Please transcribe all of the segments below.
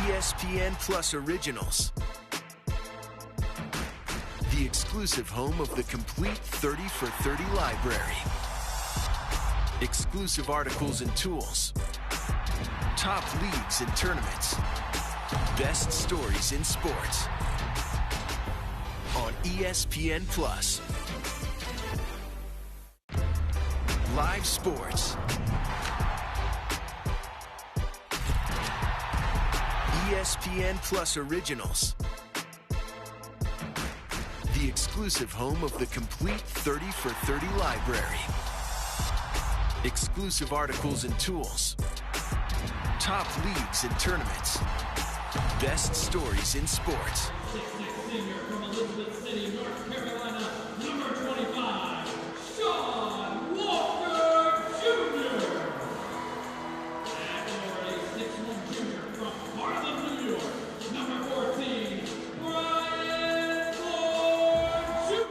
ESPN Plus Originals. The exclusive home of the complete 30 for 30 library. Exclusive articles and tools. Top leagues and tournaments. Best stories in sports. On ESPN Plus. Live sports. ESPN Plus Originals. The exclusive home of the complete 30 for 30 library. Exclusive articles and tools. Top leagues and tournaments. Best stories in sports. 6'6" senior from Elizabeth City, North Carolina, number 25, Sean Walker Jr. And a 6'1" junior from Harlem, New York, number 14, Brian Ford Jr.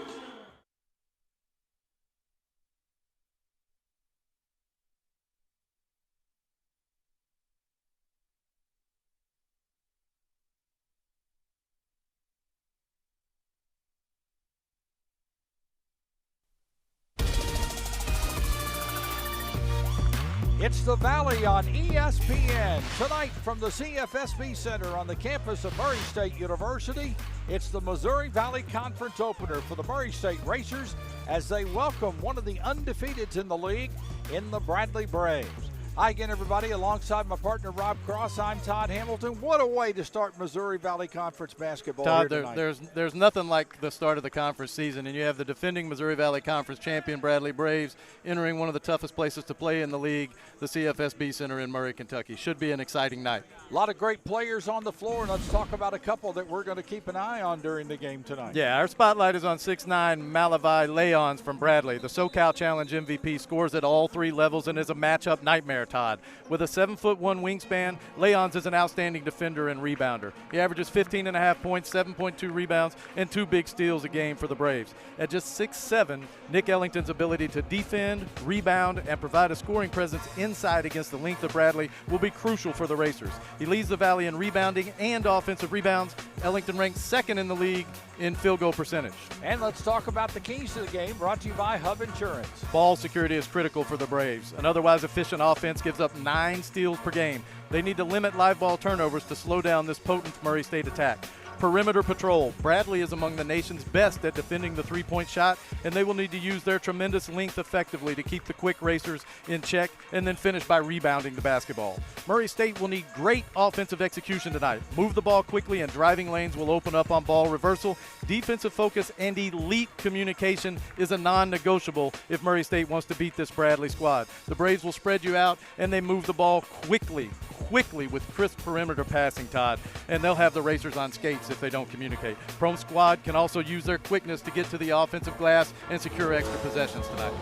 It's the Valley on ESPN. Tonight from the CFSB Center on the campus of Murray State University, it's the Missouri Valley Conference opener for the Murray State Racers as they welcome one of the undefeateds in the league in the Bradley Braves. Hi again, everybody. Alongside my partner, Rob Cross, I'm Todd Hamilton. What a way to start Missouri Valley Conference basketball Todd, here tonight. there's nothing like the start of the conference season, and you have the defending Missouri Valley Conference champion Bradley Braves entering one of the toughest places to play in the league, the CFSB Center in Murray, Kentucky. Should be an exciting night. A lot of great players on the floor, and let's talk about a couple that we're going to keep an eye on during the game tonight. Yeah, our spotlight is on 6'9" Malavi Leons from Bradley. The SoCal Challenge MVP scores at all three levels and is a matchup nightmare, Todd. With a 7'1" wingspan, Leons is an outstanding defender and rebounder. He averages 15.5 points, 7.2 rebounds, and 2 big steals a game for the Braves. At just 6'7", Nick Ellington's ability to defend, rebound, and provide a scoring presence inside against the length of Bradley will be crucial for the Racers. He leads the Valley in rebounding and offensive rebounds. Ellington ranks second in the league in field goal percentage. And let's talk about the keys to the game, brought to you by Hub Insurance. Ball security is critical for the Braves. An otherwise efficient offense gives up 9 steals per game. They need to limit live ball turnovers to slow down this potent Murray State attack. Perimeter patrol. Bradley is among the nation's best at defending the three-point shot, and they will need to use their tremendous length effectively to keep the quick racers in check and then finish by rebounding the basketball. Murray State will need great offensive execution tonight. Move the ball quickly and driving lanes will open up on ball reversal. Defensive focus and elite communication is a non-negotiable if Murray State wants to beat this Bradley squad. The Braves will spread you out, and they move the ball quickly with crisp perimeter passing, Todd, and they'll have the Racers on skates if they don't communicate. Prome squad can also use their quickness to get to the offensive glass and secure extra possessions tonight.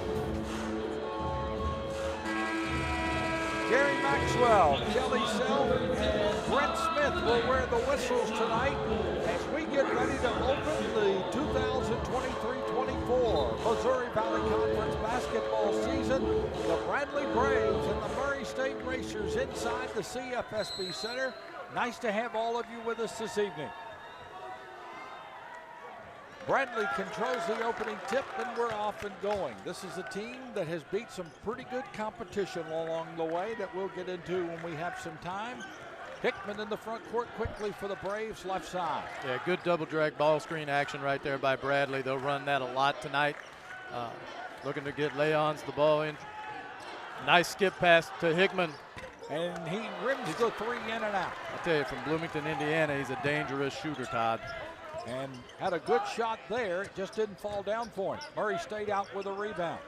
Gary Maxwell, Kelly Self, and Brent Smith will wear the whistles tonight as we get ready to open the 2023-24 Missouri Valley Conference basketball season. The Bradley Braves and the Murray State Racers inside the CFSB Center. Nice to have all of you with us this evening. Bradley controls the opening tip, and we're off and going. This is a team that has beat some pretty good competition along the way that we'll get into when we have some time. Hickman in the front court quickly for the Braves left side. Yeah, good double drag ball screen action right there by Bradley. They'll run that a lot tonight. Looking to get Leons the ball in. Nice skip pass to Hickman. And he rims the three in and out. I tell you, from Bloomington, Indiana, he's a dangerous shooter, Todd. And had a good shot there. It just didn't fall down for him. Murray State out with a rebound.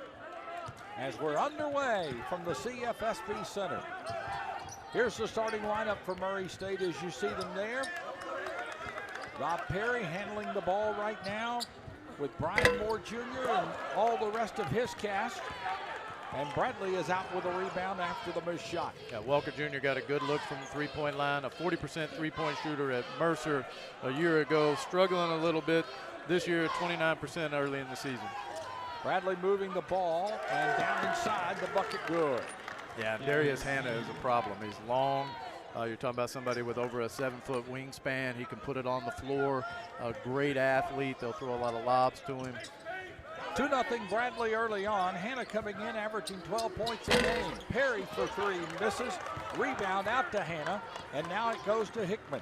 As we're underway from the CFSB Center. Here's the starting lineup for Murray State as you see them there. Rob Perry handling the ball right now with Brian Moore Jr. and all the rest of his cast. And Bradley is out with a rebound after the missed shot. Yeah, Walker Jr. got a good look from the three-point line, a 40% three-point shooter at Mercer a year ago, struggling a little bit this year, 29% early in the season. Bradley moving the ball, and down inside, the bucket good. Yeah, Darius Hanna is a problem. He's long, You're talking about somebody with over a 7-foot wingspan. He can put it on the floor. A great athlete. They'll throw a lot of lobs to him. 2-0 Bradley early on. Hannah coming in, averaging 12 points a game. Perry for three, misses. Rebound out to Hannah, and now it goes to Hickman.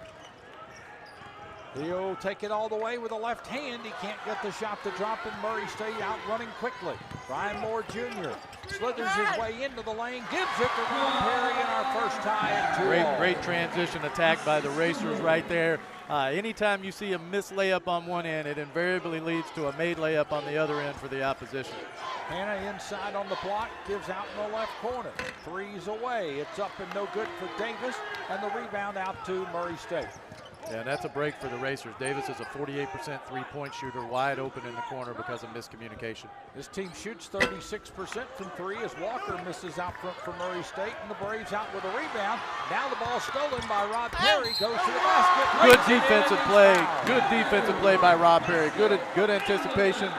He'll take it all the way with a left hand. He can't get the shot to drop, and Murray State out running quickly. Brian Moore Jr. slithers his way into the lane, gives it to Ron Perry in our first tie at 2-all. Great transition attack by the Racers right there. Anytime you see a missed layup on one end, it invariably leads to a made layup on the other end for the opposition. Hannah inside on the block, gives out in the left corner. Three's away. It's up and no good for Davis, and the rebound out to Murray State. Yeah, and that's a break for the Racers. Davis is a 48% three-point shooter, wide open in the corner because of miscommunication. This team shoots 36% from three as Walker misses out front for Murray State, and the Braves out with a rebound. Now the ball stolen by Rob Perry, goes to the basket. Good defensive play. Good defensive play by Rob Perry. Good anticipation.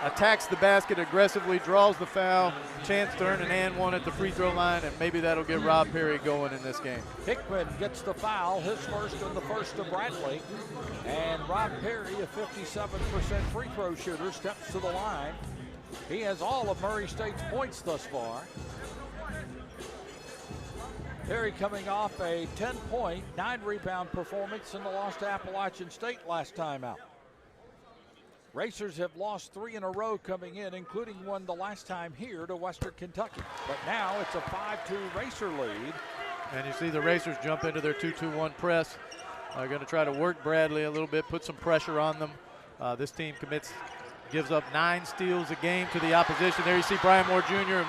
Attacks the basket aggressively, draws the foul. Chance to earn an and one at the free throw line, and maybe that'll get Rob Perry going in this game. Hickman gets the foul, his first and the first to Bradley. And Rob Perry, a 57% free throw shooter, steps to the line. He has all of Murray State's points thus far. Perry coming off a 10-point, 9-rebound performance in the loss to Appalachian State last time out. Racers have lost 3 in a row coming in, including one the last time here to Western Kentucky. But now it's a 5-2 Racer lead. And you see the Racers jump into their 2-2-1 press. They're going to try to work Bradley a little bit, put some pressure on them. This team gives up 9 steals a game to the opposition. There you see Brian Moore Jr.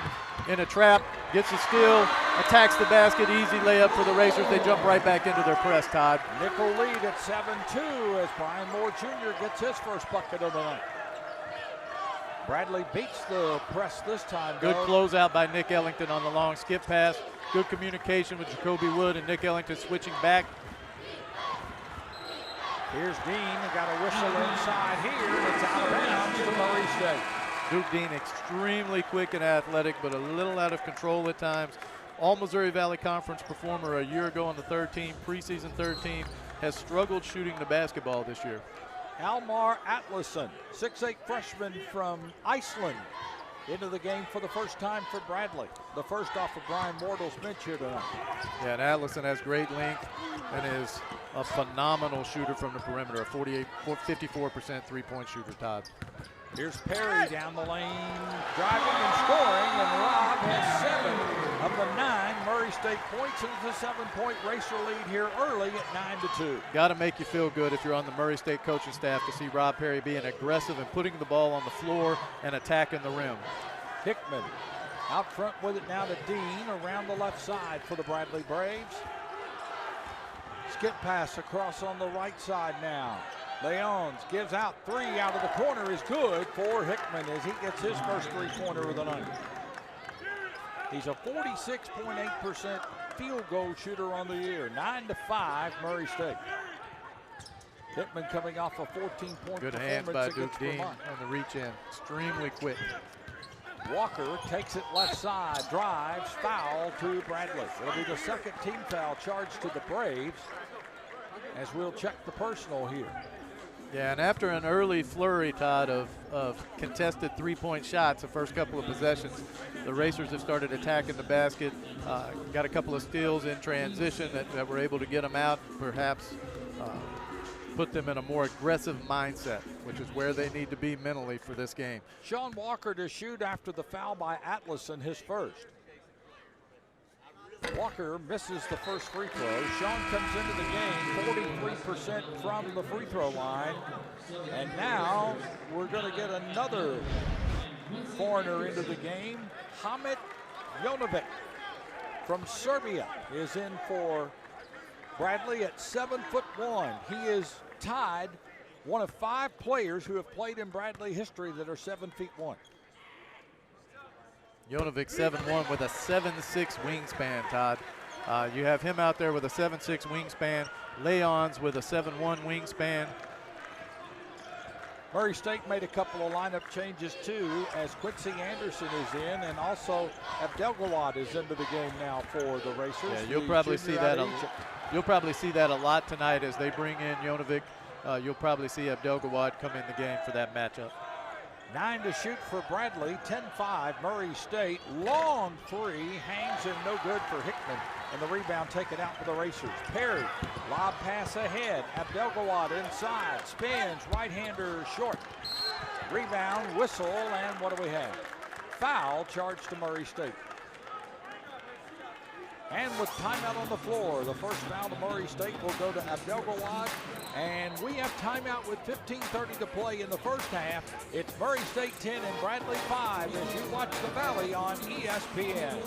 in a trap, gets a steal, attacks the basket, easy layup for the Racers. They jump right back into their press, Todd. Nickel lead at 7-2 as Brian Moore Jr. gets his first bucket of the night. Bradley beats the press this time. Good closeout by Nick Ellington on the long skip pass. Good communication with Jacoby Wood and Nick Ellington switching back. Here's Dean, got a whistle inside here, and it's out of bounds to Murray State. Duke Dean extremely quick and athletic, but a little out of control at times. All Missouri Valley Conference performer a year ago on the third team, preseason third team, has struggled shooting the basketball this year. Almar Atlason, 6'8" freshman from Iceland, into the game for the first time for Bradley. The first off of Brian Mortall's bench here tonight. Yeah, and Atlason has great length and is a phenomenal shooter from the perimeter, a 54% three-point shooter, Todd. Here's Perry down the lane, driving and scoring, and Rob has 7 of the 9 Murray State points, and it's a 7-point Racer lead here early at 9-2. Got to make you feel good if you're on the Murray State coaching staff to see Rob Perry being aggressive and putting the ball on the floor and attacking the rim. Hickman out front with it now to Dean around the left side for the Bradley Braves. Skip pass across on the right side now. Leons gives out 3 out of the corner is good for Hickman as he gets his first 3-pointer of the night. He's a 46.8% field goal shooter on the year. 9-5 Murray State. Hickman coming off a 14-point good performance hands by against Duke Dean Vermont. on the reach in. Extremely quick. Walker takes it left side, drives, foul to Bradley. It'll be the second team foul charged to the Braves as we'll check the personal here. Yeah, and after an early flurry, Todd, of contested 3-point shots the first couple of possessions, the Racers have started attacking the basket, got a couple of steals in transition that were able to get them out, perhaps put them in a more aggressive mindset, which is where they need to be mentally for this game. Sean Walker to shoot after the foul by Atlason, his first. Walker misses the first free throw. Sean comes into the game 43% from the free throw line. And now we're going to get another foreigner into the game. Hamid Jonovic from Serbia is in for Bradley at 7'1". He is tied one of 5 players who have played in Bradley history that are 7'1". Jonovic 7'1" with a 7'6" wingspan, Todd. You have him out there with a 7'6" wingspan. Leons with a 7'1" wingspan. Murray State made a couple of lineup changes too, as Quincy Anderson is in, and also Abdelgawad is into the game now for the Racers. Yeah, you'll probably see that. You'll probably see that a lot tonight as they bring in Jonovic. You'll probably see Abdelgawad come in the game for that matchup. 9 to shoot for Bradley, 10-5 Murray State. Long three, hangs and no good for Hickman. And the rebound taken out for the Racers. Perry, lob pass ahead. Abdelgawad inside, spins, right-hander short. Rebound, whistle, and what do we have? Foul charged to Murray State. And with timeout on the floor, the first foul to Murray State will go to Abdelgawad. And we have timeout with 15:30 to play in the first half. It's Murray State 10 and Bradley 5 as you watch the Valley on ESPN.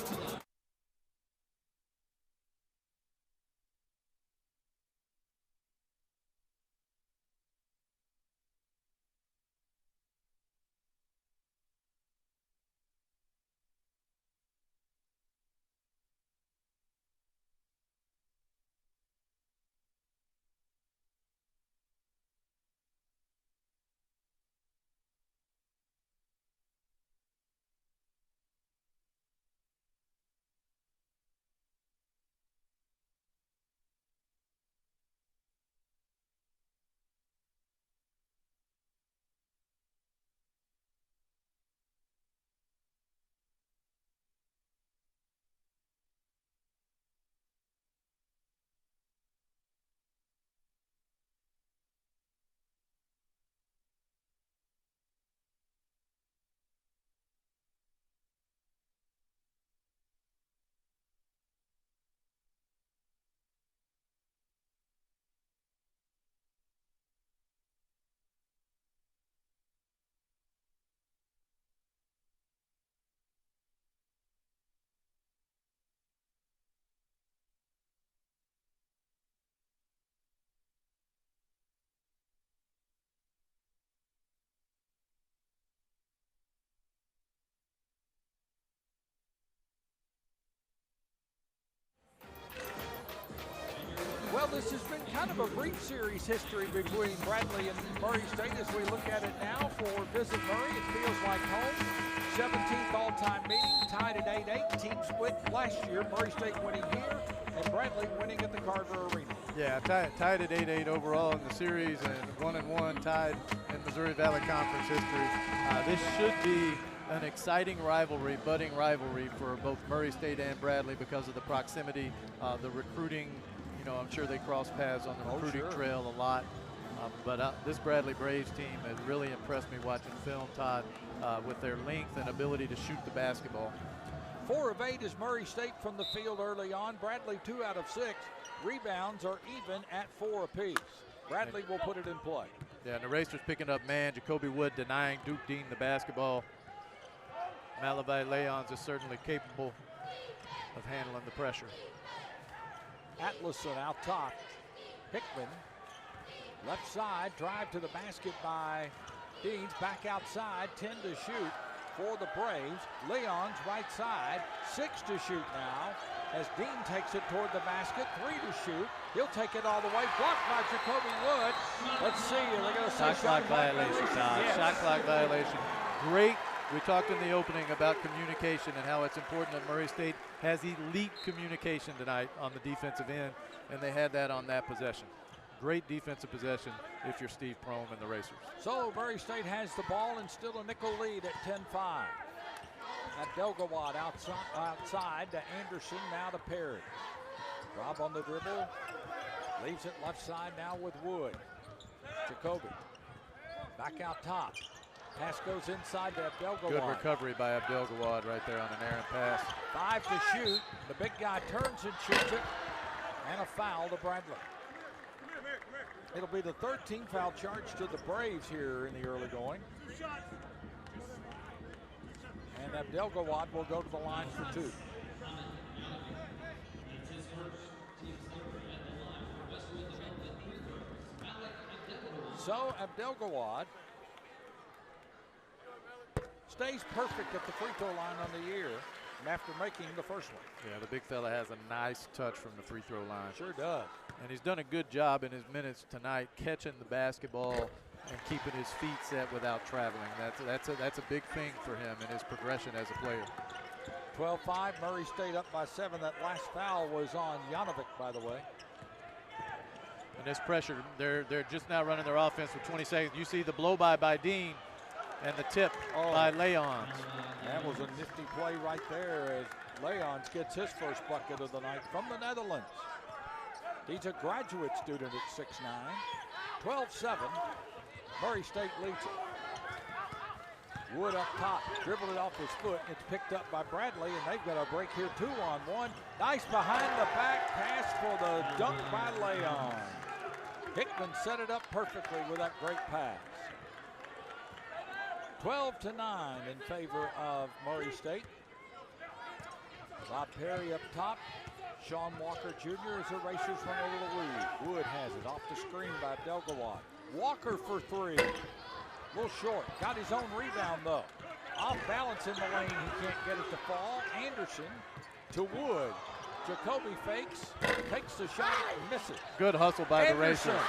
Well, this has been kind of a brief series history between Bradley and Murray State as we look at it now for Visit Murray. It feels like home. 17th all-time meeting, tied at 8-8. Team split last year. Murray State winning here and Bradley winning at the Carver Arena. Yeah, tied at 8-8 overall in the series and 1-1 tied in Missouri Valley Conference history. This should be an exciting rivalry, budding rivalry for both Murray State and Bradley because of the proximity, the recruiting. I'm sure they cross paths on the recruiting trail a lot. But this Bradley Braves team has really impressed me watching film, Todd, with their length and ability to shoot the basketball. 4 of 8 is Murray State from the field early on. Bradley 2 out of 6. Rebounds are even at 4 apiece. Bradley will put it in play. Yeah, and the Racers picking up man. Jacoby Wood denying Duke Dean the basketball. Malavai Leons is certainly capable of handling the pressure. Atlason out top. Hickman, left side, drive to the basket by Deans. Back outside, 10 to shoot for the Braves. Leon's right side, 6 to shoot now as Dean takes it toward the basket, 3 to shoot. He'll take it all the way, blocked by Jacoby Wood. Let's see, are they going to say shot clock violation, Todd. Yes. Shot clock violation. Great. We talked in the opening about communication and how it's important that Murray State has elite communication tonight on the defensive end, and they had that on that possession. Great defensive possession if you're Steve Prohm and the Racers. So Murray State has the ball and still a nickel lead at 10-5. Abdelgawad outside to Anderson, now to Perry. Rob on the dribble, leaves it left side now with Wood. Jacoby, back out top. Pass goes inside to Abdelgawad. Good recovery by Abdelgawad right there on an errant pass. 5 to shoot. The big guy turns and shoots it. And a foul to Bradley. It'll be the 13th foul charge to the Braves here in the early going. And Abdelgawad will go to the line for 2. So Abdelgawad stays perfect at the free throw line on the year after making the first one. Yeah, the big fella has a nice touch from the free throw line. Sure does. And he's done a good job in his minutes tonight catching the basketball and keeping his feet set without traveling. That's a big thing for him in his progression as a player. 12-5, Murray State up by 7. That last foul was on Janovic, by the way. And this pressure, they're just now running their offense with 20 seconds. You see the blow-by Dean and the tip by Leons. That was a nifty play right there as Leons gets his first bucket of the night from the Netherlands. He's a graduate student at 6'9". 12-7, Murray State leads it. Wood up top, dribbled it off his foot. It's picked up by Bradley, and they've got a break here, 2-on-1. Nice behind the back pass for the dunk by Leon. Hickman set it up perfectly with that great pass. 12-9 in favor of Murray State. Bob Perry up top. Sean Walker Jr. as the Racers run over the lead. Wood has it off the screen by Delgawad. Walker for 3. A little short. Got his own rebound though. Off balance in the lane. He can't get it to fall. Anderson to Wood. Jacoby fakes, takes the shot, and misses. Good hustle by the Racers.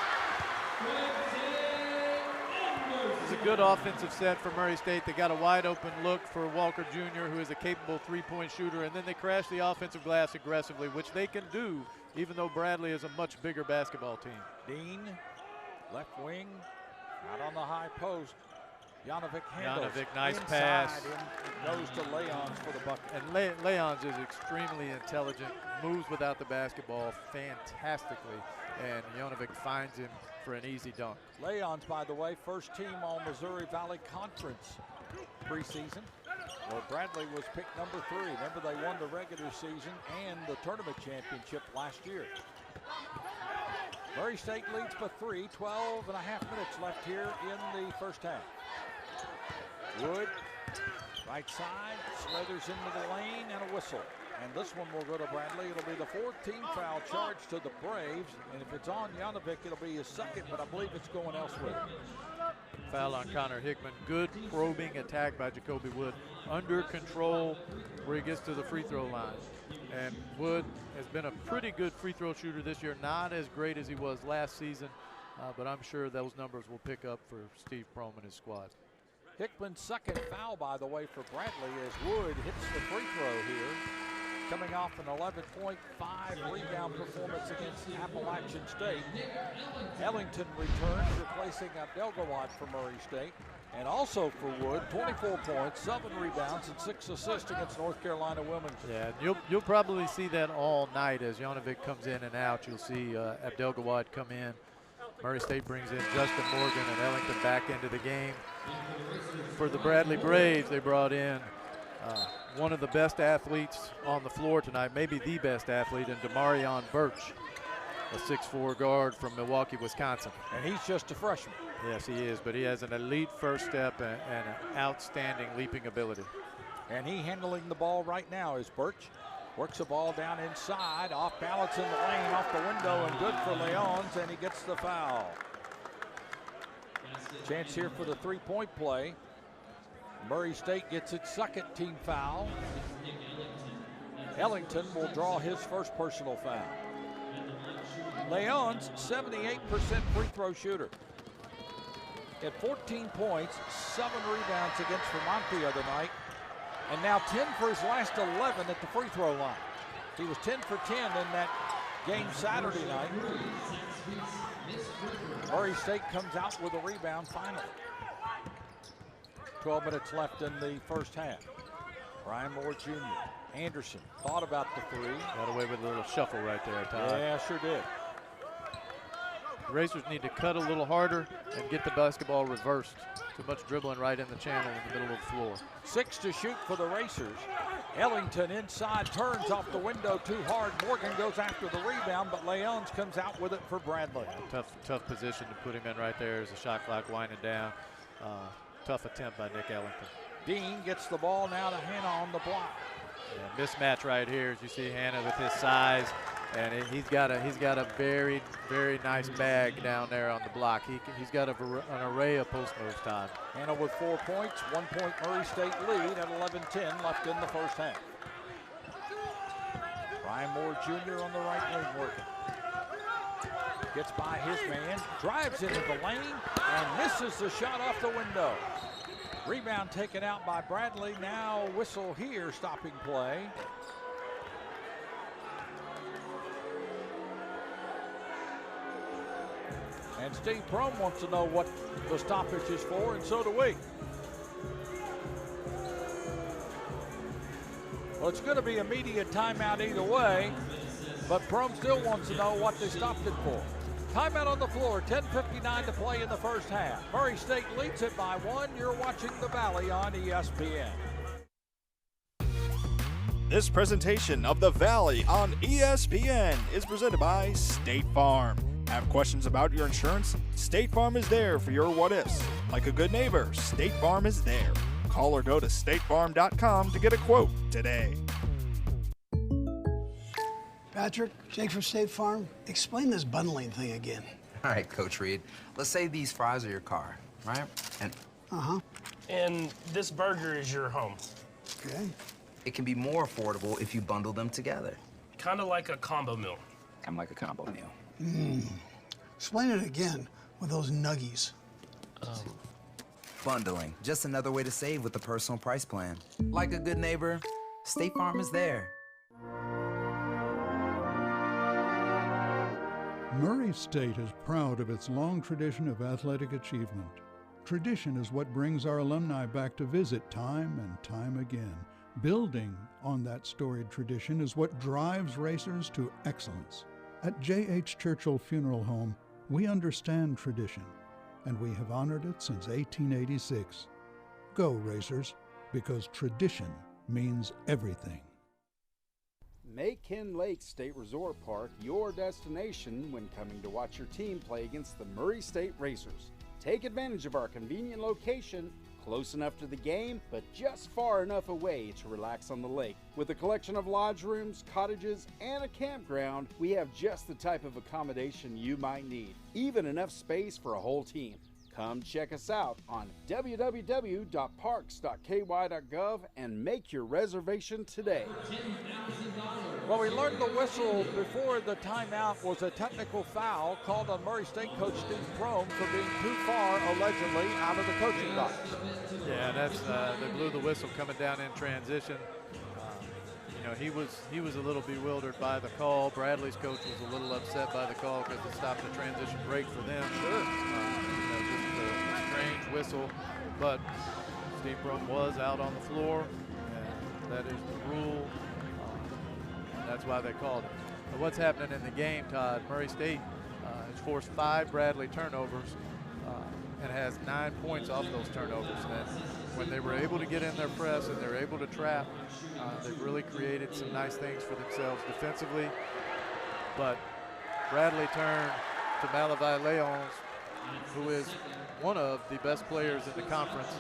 It's a good offensive set for Murray State. They got a wide open look for Walker Jr., who is a capable three-point shooter, and then they crash the offensive glass aggressively, which they can do, even though Bradley is a much bigger basketball team. Dean, left wing, out on the high post. Janovic handles. Janovic, nice inside, pass. It goes to Leons for the bucket. And Leons is extremely intelligent, moves without the basketball fantastically, and Janovic finds him for an easy dunk. Leons, by the way, first team all Missouri Valley Conference preseason, where Bradley was picked number 3. Remember, they won the regular season and the tournament championship last year. Murray State leads by 3, 12 and a half minutes left here in the first half. Wood, right side, slithers into the lane and a whistle. And this one will go to Bradley. It'll be the 14th foul charge to the Braves. And if it's on Janovic, it'll be his second, but I believe it's going elsewhere. Foul on Connor Hickman. Good probing attack by Jacoby Wood. Under control where he gets to the free throw line. And Wood has been a pretty good free throw shooter this year. Not as great as he was last season, but I'm sure those numbers will pick up for Steve Prohm and his squad. Hickman's second foul, by the way, for Bradley as Wood hits the free throw here. Coming off an 11.5 rebound performance against Appalachian State. Ellington returns, replacing Abdelgawad for Murray State. And also for Wood, 24 points, 7 rebounds, and 6 assists against North Carolina Wilmington. Yeah, you'll probably see that all night as Janovic comes in and out. You'll see Abdelgawad come in. Murray State brings in Justin Morgan and Ellington back into the game. For the Bradley Braves, they brought in one of the best athletes on the floor tonight, maybe the best athlete, in Demarion Birch, a 6'4" guard from Milwaukee, Wisconsin. And he's just a freshman. Yes, he is, but he has an elite first step and an outstanding leaping ability. And he handling the ball right now is Birch. Works the ball down inside, off balance in the lane, off the window, and good for Leons, and he gets the foul. Chance here for the three-point play. Murray State gets its second team foul. Ellington will draw his first personal foul. Leons, 78% free throw shooter. At 14 points, 7 rebounds against Vermont the other night, and now 10 for his last 11 at the free throw line. He was 10 for 10 in that game Saturday night. Murray State comes out with a rebound finally. 12 minutes left in the first half. Brian Moore Jr. Anderson thought about the 3. Got away with a little shuffle right there, Todd. Yeah, sure did. The Racers need to cut a little harder and get the basketball reversed. Too much dribbling right in the channel in the middle of the floor. 6 to shoot for the Racers. Ellington inside, turns off the window too hard. Morgan goes after the rebound, but Leons comes out with it for Bradley. Tough position to put him in right there as the shot clock winding down. Tough attempt by Nick Ellington. Dean gets the ball now to Hannah on the block. Yeah, mismatch right here as you see Hannah with his size, and he's got a very, very nice bag down there on the block. He's got an array of post moves, Todd. Hannah with 4 points, 1 point Murray State lead at 11-10 left in the first half. Brian Moore Jr. on the right wing working. Gets by his man, drives into the lane, and misses the shot off the window. Rebound taken out by Bradley. Now whistle here, stopping play. And Steve Prohm wants to know what the stoppage is for, and so do we. Well, it's going to be immediate timeout either way, but Prohm still wants to know what they stopped it for. Timeout on the floor, 10:59 to play in the first half. Murray State leads it by 1. You're watching the Valley on ESPN. This presentation of the Valley on ESPN is presented by State Farm. Have questions about your insurance? State Farm is there for your what-ifs. Like a good neighbor, State Farm is there. Call or go to statefarm.com to get a quote today. Patrick, Jake from State Farm, explain this bundling thing again. All right, Coach Reed. Let's say these fries are your car, right? And this burger is your home. Okay. It can be more affordable if you bundle them together. Kind of like a combo meal. Kind of like a combo meal. Explain it again with those nuggies. Bundling, just another way to save with a personal price plan. Like a good neighbor, State Farm is there. Murray State is proud of its long tradition of athletic achievement. Tradition is what brings our alumni back to visit time and time again. Building on that storied tradition is what drives racers to excellence. At J.H. Churchill Funeral Home, we understand tradition, and we have honored it since 1886. Go, racers, because tradition means everything. Make Ken Lake State Resort Park your destination when coming to watch your team play against the Murray State Racers. Take advantage of our convenient location, close enough to the game, but just far enough away to relax on the lake. With a collection of lodge rooms, cottages, and a campground, we have just the type of accommodation you might need, even enough space for a whole team. Come check us out on www.parks.ky.gov and make your reservation today. Well, we learned the whistle before the timeout was a technical foul called on Murray State coach Steve Prohm for being too far, allegedly, out of the coaching box. Yeah, that's they blew the whistle coming down in transition. He was a little bewildered by the call. Bradley's coach was a little upset by the call because it stopped the transition break for them. Sure. Just a strange whistle, but Steve Prohm was out on the floor, and that is the rule. That's why they called it. But what's happening in the game, Todd? Murray State has forced 5 Bradley turnovers and has 9 points off those turnovers. And when they were able to get in their press and they're able to trap, they've really created some nice things for themselves defensively. But Bradley turned to Malavi Leons, who is one of the best players in the conference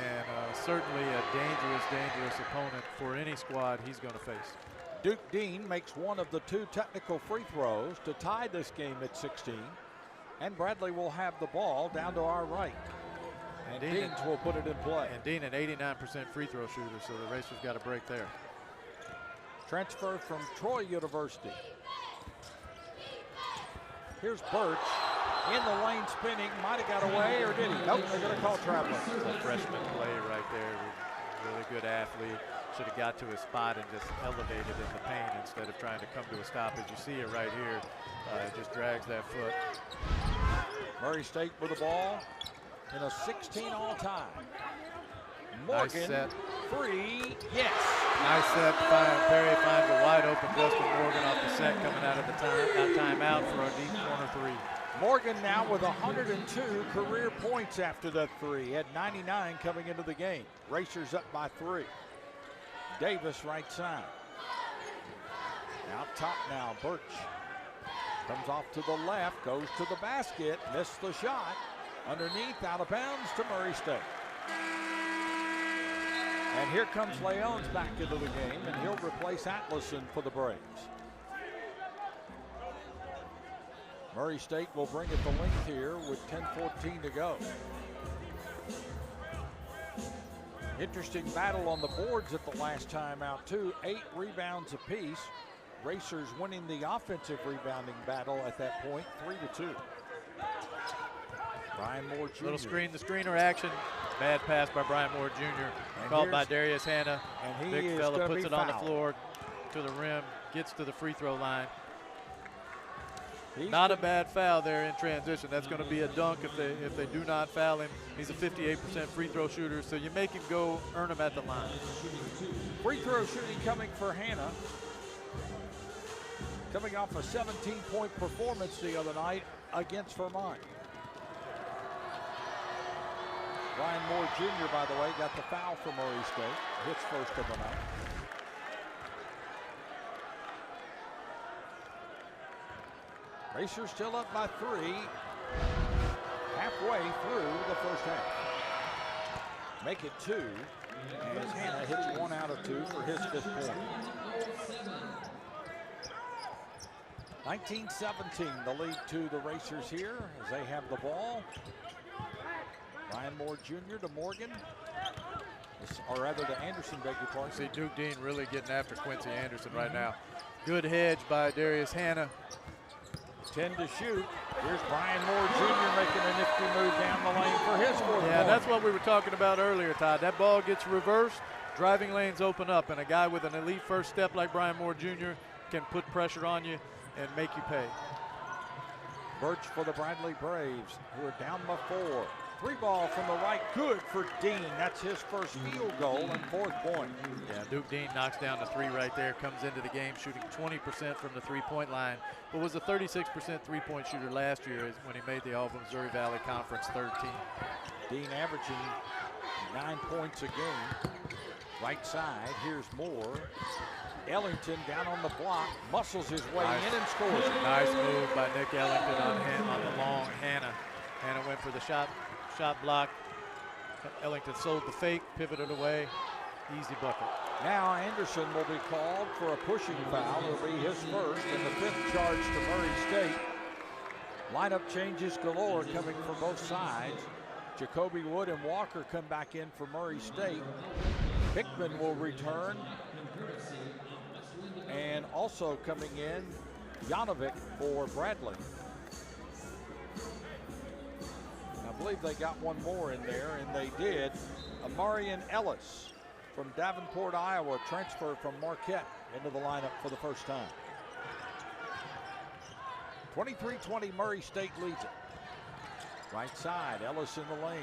and certainly a dangerous opponent for any squad he's going to face. Duke Dean makes one of the 2 technical free throws to tie this game at 16. And Bradley will have the ball down to our right. And Deans will put it in play. And Dean an 89% free throw shooter, so the Racers got a break there. Transfer from Troy University. Here's Birch in the lane spinning. Might have got away, or did he? Nope, they're going to call traveling. It's a freshman play right there. Really good athlete. Should have got to his spot and just elevated in the paint instead of trying to come to a stop. As you see it right here, just drags that foot. Murray State with the ball in a 16 all-time. Nice Morgan, set. Free, yes. Nice set. Perry finds a wide open Justin Morgan off the set coming out of the timeout for a deep corner 3. Morgan now with 102 career points after that 3. Had 99 coming into the game. Racers up by 3. Davis right side. Out top now, Birch. Comes off to the left, goes to the basket, missed the shot. Underneath, out of bounds to Murray State. And here comes Leons back into the game, and he'll replace Atlason for the Braves. Murray State will bring it the length here with 10:14 to go. Interesting battle on the boards at the last time out, too. 8 rebounds apiece. Racers winning the offensive rebounding battle at that point, 3-2. Brian Moore Jr. Little screen, the screener action. Bad pass by Brian Moore Jr. Called by Darius Hanna. And he Big is fella puts it on the fouled. floor to the rim, gets to the free throw line. He's not a bad foul there in transition. That's going to be a dunk if they do not foul him. He's a 58% free throw shooter, so you make him go earn him at the line. Free throw shooting coming for Hanna. Coming off a 17-point performance the other night against Vermont. Brian Moore Jr., by the way, got the foul for Murray State. His first of the night. Racers still up by 3, halfway through the first half. Make it 2, as Hanna hits 1 out of 2 for his 5th point. 19-17, the lead to the Racers here as they have the ball. Ryan Moore Jr. to Morgan, or rather to Anderson, beg your pardon. See Duke Dean really getting after Quincy Anderson right now. Good hedge by Darius Hanna. 10 to shoot. Here's Brian Moore Jr. making a nifty move down the lane for his 4th point. Yeah, that's what we were talking about earlier, Todd. That ball gets reversed, driving lanes open up, and a guy with an elite first step like Brian Moore Jr. can put pressure on you and make you pay. Birch for the Bradley Braves, who are down by 4. 3 ball from the right, good for Dean. That's his first field goal and 4th point. Yeah, Duke Dean knocks down the 3 right there, comes into the game shooting 20% from the 3-point line, but was a 36% 3-point shooter last year when he made the All-Missouri Valley Conference 3rd team. Dean averaging 9 points a game. Right side, here's Moore. Ellington down on the block, muscles his way in and scores. Nice move by Nick Ellington on the long Hanna. Hanna went for the shot block. Ellington sold the fake, pivoted away, easy bucket. Now Anderson will be called for a pushing foul. It'll be his first and the 5th charge to Murray State. Lineup changes galore coming from both sides. Jacoby Wood and Walker come back in for Murray State. Hickman will return. And also coming in, Janovic for Bradley. I believe they got one more in there, and they did. Amarian Ellis from Davenport, Iowa, transferred from Marquette into the lineup for the first time. 23-20, Murray State leads it. Right side, Ellis in the lane.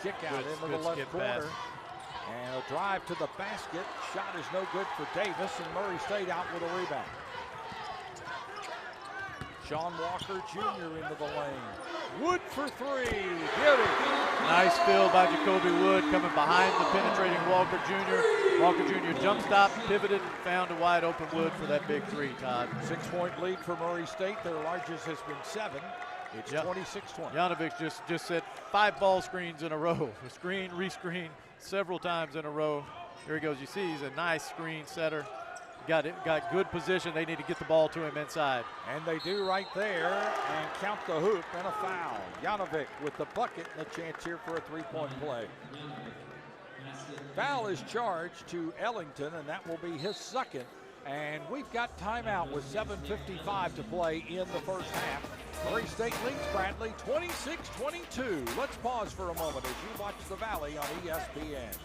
Kick out into the left corner. And a drive to the basket. Shot is no good for Davis, and Murray State out with a rebound. Sean Walker Jr. into the lane. Wood for 3. Beauty. Nice fill by Jacoby Wood coming behind the penetrating Walker Jr. Walker Jr. jump stop, pivoted, and found a wide open Wood for that big 3, Todd. 6-point lead for Murray State. Their largest has been 7. It's 26-20. Janovic just set 5 ball screens in a row. Screen, rescreen, several times in a row. Here he goes. You see he's a nice screen setter. Got good position. They need to get the ball to him inside. And they do right there and count the hoop and a foul. Janovic with the bucket and a chance here for a 3-point play. Foul is charged to Ellington, and that will be his 2nd. And we've got timeout with 7:55 to play in the first half. Murray State leads Bradley 26-22. Let's pause for a moment as you watch the Valley on ESPN.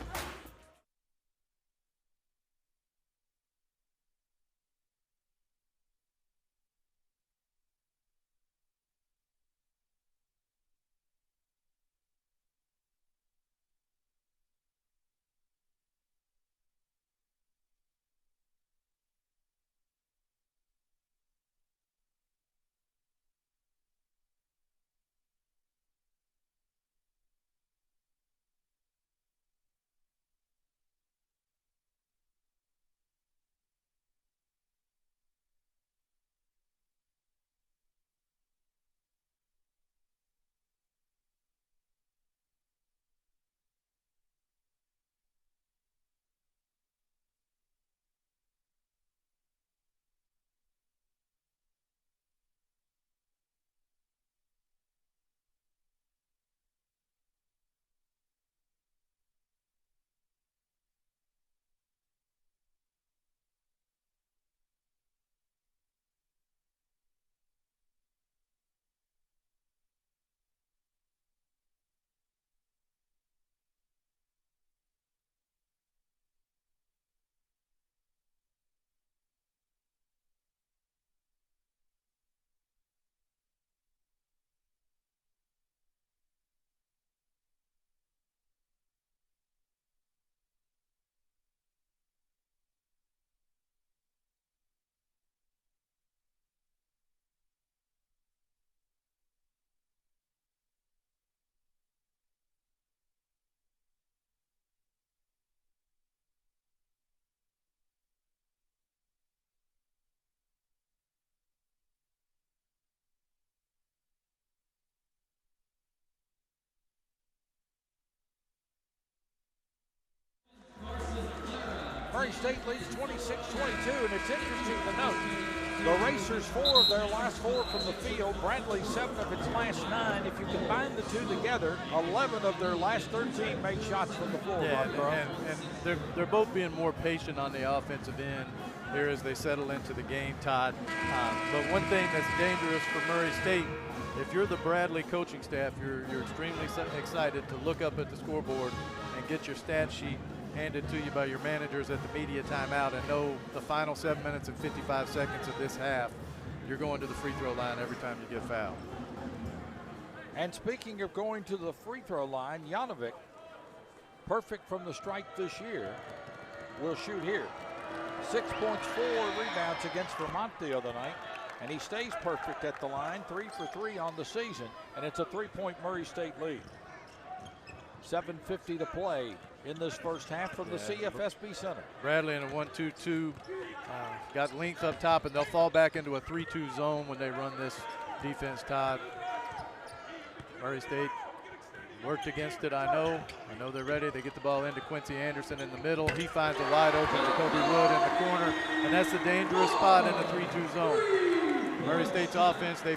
Murray State leads 26-22, and it's interesting to note, the Racers 4 of their last 4 from the field, Bradley 7 of its last 9. If you combine the two together, 11 of their last 13 made shots from the floor. Yeah, and they're both being more patient on the offensive end here as they settle into the game, Todd. But one thing that's dangerous for Murray State, if you're the Bradley coaching staff, you're extremely excited to look up at the scoreboard and get your stat sheet handed to you by your managers at the media timeout and know the final 7 minutes and 55 seconds of this half, you're going to the free throw line every time you get fouled. And speaking of going to the free throw line, Janovic, perfect from the stripe this year, will shoot here. 6 points, 4 rebounds against Vermont the other night, and he stays perfect at the line, 3 for 3 on the season, and it's a 3-point Murray State lead. 7:50 to play in this first half from the CFSB Center. Bradley in a 1-2-2, got length up top, and they'll fall back into a 3-2 zone when they run this defense, Todd. Murray State worked against it, I know they're ready. They get the ball into Quincy Anderson in the middle. He finds a wide open Jacoby Wood in the corner, and that's the dangerous spot in the 3-2 zone. Murray State's offense, they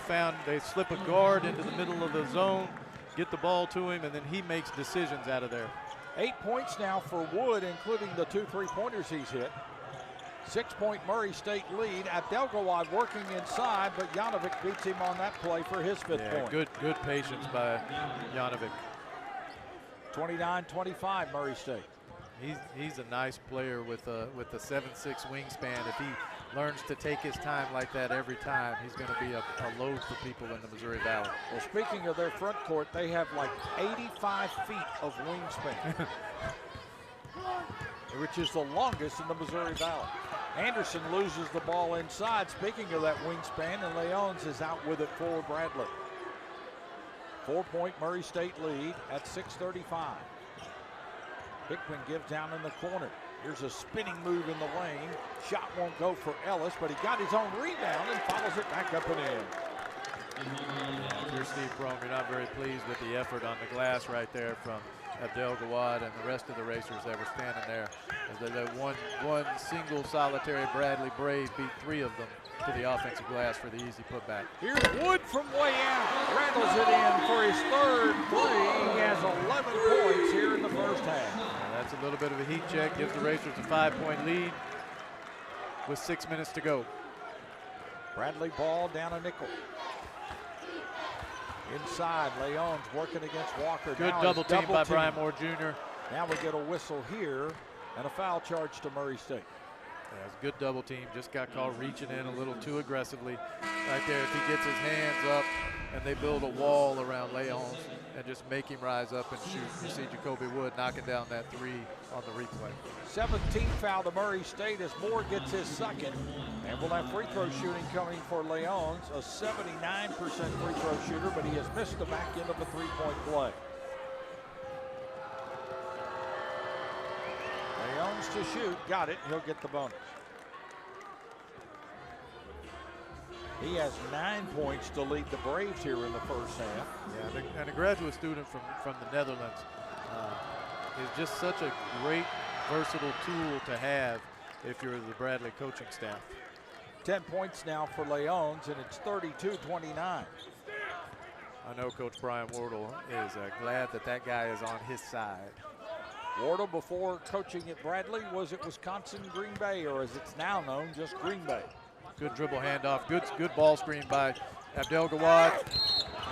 slip a guard into the middle of the zone, get the ball to him, and then he makes decisions out of there. 8 points now for Wood, including the 2 3-pointers he's hit. 6-point Murray State lead. Abdelgawad working inside, but Janovic beats him on that play for his 5th point. Good patience by Janovic. 29-25 Murray State. He's a nice player with a 7'6" wingspan. If he learns to take his time like that every time, he's going to be a load for people in the Missouri Valley. Well, speaking of their front court, they have like 85 feet of wingspan, which is the longest in the Missouri Valley. Anderson loses the ball inside. Speaking of that wingspan, and Leons is out with it for Bradley. 4-point Murray State lead at 6:35. Hickman gives down in the corner. Here's a spinning move in the lane. Shot won't go for Ellis, but he got his own rebound and follows it back up and in. If you're Steve Prohm, you're not very pleased with the effort on the glass right there from Abdelgawad and the rest of the Racers that were standing there. As they one single solitary Bradley Brave beat 3 of them to the offensive glass for the easy putback. Here's Wood from way out. Rattles it in for his 3rd 3. He has 11 points here in the first half. That's a little bit of a heat check. Gives the Racers a 5-point lead with 6 minutes to go. Bradley ball down a nickel. Inside, Leon's working against Walker. Good double team by Brian Moore Jr. Now we get a whistle here and a foul charge to Murray State. Yeah, it's a good double team. Just got caught reaching in a little too aggressively. Right there, if he gets his hands up and they build a wall around Leons and just make him rise up and shoot. You see Jacoby Wood knocking down that 3 on the replay. 17th foul to Murray State as Moore gets his 2nd. And we'll have free throw shooting coming for Leons, a 79% free throw shooter, but he has missed the back end of a 3-point play. Leons to shoot, got it, he'll get the bonus. He has 9 points to lead the Braves here in the first half. Yeah, and a graduate student from the Netherlands is just such a great, versatile tool to have if you're the Bradley coaching staff. 10 points now for Leons, and it's 32-29. I know Coach Brian Wardle is glad that guy is on his side. Wardle, before coaching at Bradley, was at Wisconsin Green Bay, or as it's now known, just Green Bay. Good dribble handoff. Good ball screen by Abdelgawad.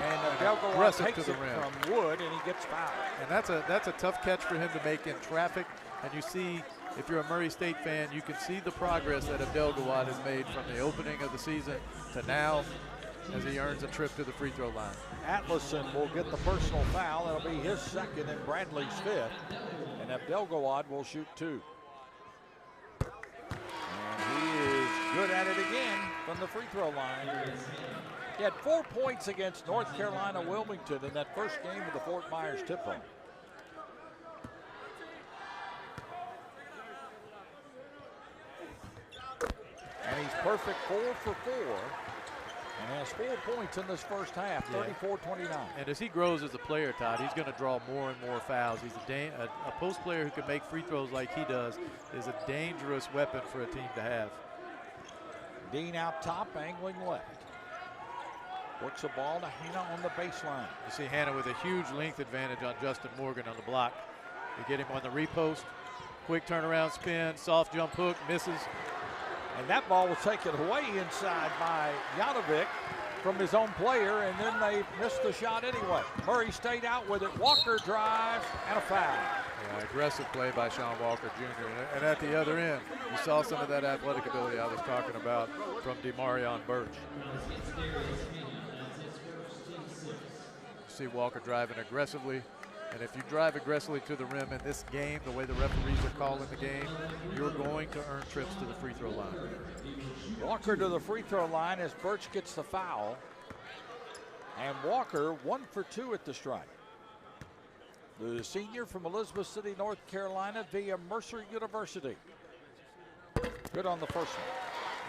And Abdelgawad takes it from Wood, and he gets fouled. And that's a tough catch for him to make in traffic. And you see, if you're a Murray State fan, you can see the progress that Abdelgawad has made from the opening of the season to now as he earns a trip to the free throw line. Atlason will get the personal foul. That'll be his 2nd and Bradley's 5th. And Abdelgawad will shoot 2. And he is good at it again from the free throw line. He had 4 points against North Carolina Wilmington in that first game of the Fort Myers tip-off. And he's perfect 4 for 4. and has 4 points in this first half, 34-29. And as he grows as a player, Todd, he's going to draw more and more fouls. He's a post player who can make free throws like he does is a dangerous weapon for a team to have. Dean out top, angling left. Works the ball to Hannah on the baseline. You see Hannah with a huge length advantage on Justin Morgan on the block. You get him on the repost. Quick turnaround spin, soft jump hook, misses. And that ball was taken away inside by Janovic from his own player, and then they missed the shot anyway. Murray stayed out with it. Walker drives and a foul. Yeah, aggressive play by Sean Walker Jr. And at the other end, you saw some of that athletic ability I was talking about from DeMarion Birch. You see Walker driving aggressively. And if you drive aggressively to the rim in this game, the way the referees are calling the game, you're going to earn trips to the free throw line. Walker to the free throw line as Birch gets the foul. And Walker 1 for 2 at the strike. The senior from Elizabeth City, North Carolina via Mercer University. Good on the first one.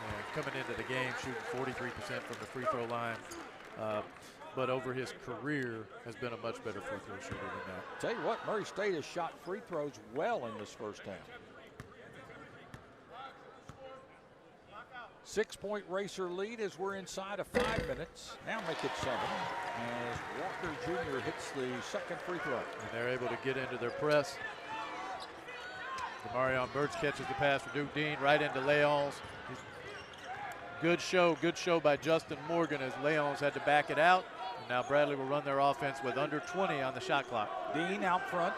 And coming into the game shooting 43% from the free throw line. But over his career has been a much better free throw shooter than that. Tell you what, Murray State has shot free throws well in this first half. 6-point Racer lead as we're inside of 5 minutes. Now make it 7 as Walker Jr. hits the second free throw. And they're able to get into their press. DeMarion Birch catches the pass for Duke Dean right into Leons. Good show by Justin Morgan as Leons had to back it out. And now Bradley will run their offense with under 20 on the shot clock. Dean out front.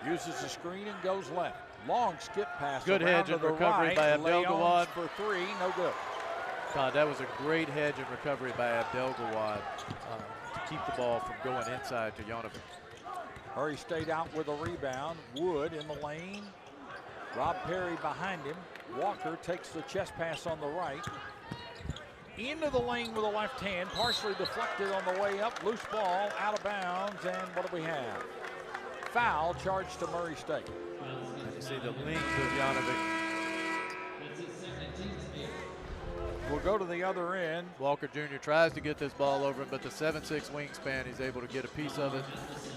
Uses the screen and goes left. Long skip pass. Good hedge and recovery right. by Abdel Gawad. For 3, no good. Todd, that was a great hedge and recovery by Abdel Gawad to keep the ball from going inside to Janovic. Murray stayed out with a rebound. Wood in the lane. Rob Perry behind him. Walker takes the chest pass on the right. Into the lane with the left hand, partially deflected on the way up. Loose ball, out of bounds, and what do we have? Foul charged to Murray State. And you see the length of Janovic. We'll go to the other end. Walker Jr. tries to get this ball over him, but the 7'6" wingspan, he's able to get a piece of it.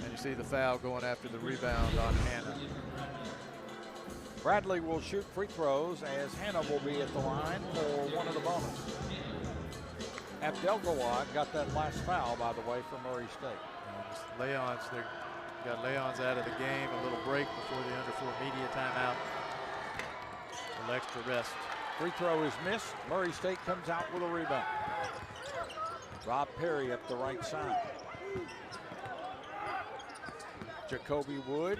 And you see the foul going after the rebound on Hannah. Bradley will shoot free throws as Hannah will be at the line for one of the bonus. Abdel Gawad got that last foul, by the way, for Murray State. Leons, they got Leons out of the game. A little break before the under 4 media timeout. A little extra rest. Free throw is missed. Murray State comes out with a rebound. Rob Perry up the right side. Jacoby Wood.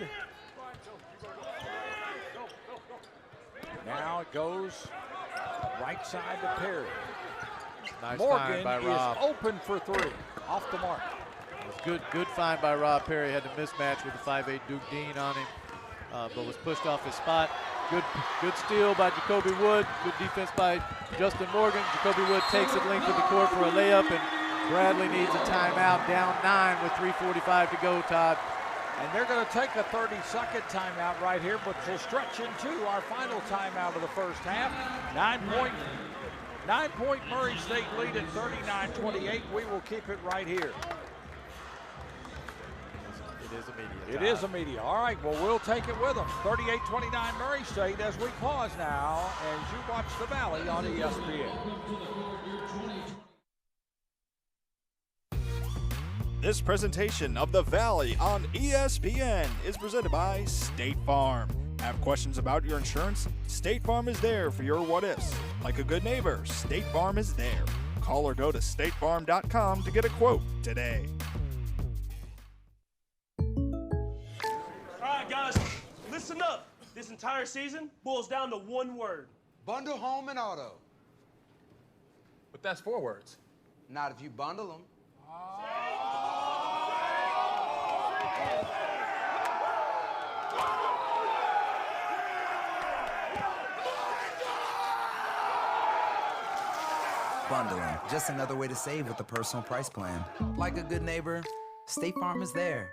Now it goes right side to Perry. Nice Morgan find by Rob. is open for 3, off the mark. Good find by Rob Perry. Had to mismatch with the 5'8" Duke Dean on him, but was pushed off his spot. Good steal by Jacoby Wood. Good defense by Justin Morgan. Jacoby Wood takes it length of the court for a layup, and Bradley needs a timeout. Down 9 with 3:45 to go, Todd. And they're going to take a 30-second timeout right here, but we'll stretch into our final timeout of the first half. 9-point Murray State lead at 39-28. We will keep it right here. It is immediate. It is immediate. All right, well, we'll take it with them. 38-29 Murray State as we pause now as you watch the Valley on ESPN. This presentation of the Valley on ESPN is presented by State Farm. Have questions about your insurance? State Farm is there for your what-ifs. Like a good neighbor, State Farm is there. Call or go to statefarm.com to get a quote today. All right, guys, listen up. This entire season boils down to one word. Bundle home and auto. But that's 4 words. Not if you bundle them. Bundling, just another way to save with the personal price plan. Like a good neighbor, State Farm is there.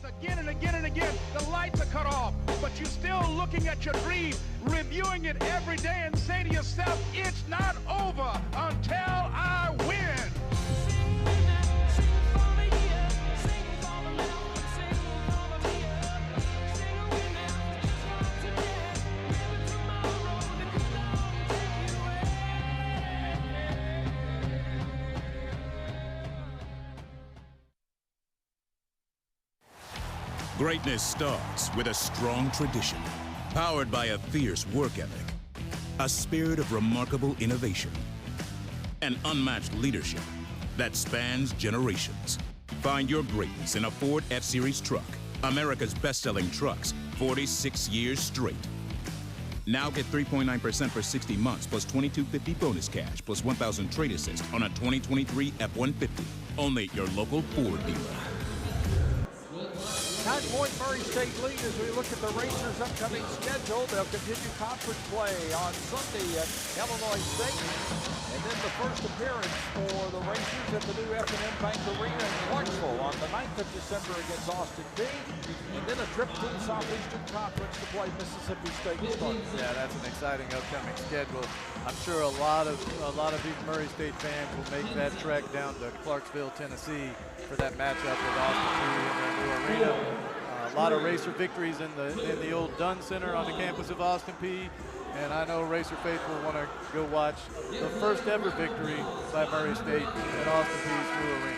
Again and again and again, the lights are cut off, but you're still looking at your dream, reviewing it every day and say to yourself, it's not over until I win. Greatness starts with a strong tradition, powered by a fierce work ethic, a spirit of remarkable innovation, and unmatched leadership that spans generations. Find your greatness in a Ford F-Series truck, America's best-selling trucks, 46 years straight. Now get 3.9% for 60 months plus $22.50 bonus cash plus $1,000 trade assist on a 2023 F-150. Only at your local Ford dealer. 9-point Murray State lead as we look at the Racers' upcoming schedule. They'll continue conference play on Sunday at Illinois State. And then the first appearance for the Racers at the new F&M Bank Arena in Clarksville on the 9th of December against Austin Peay. And then a trip to the Southeastern Conference to play Mississippi State. Yeah, that's an exciting upcoming schedule. I'm sure a lot of these Murray State fans will make that trek down to Clarksville, Tennessee for that matchup with Austin Peay in their new arena. A lot of Racer victories in the old Dunn Center on the campus of Austin Peay. And I know Racer faithful want to go watch the first ever victory by Murray State at Austin Peay's new arena.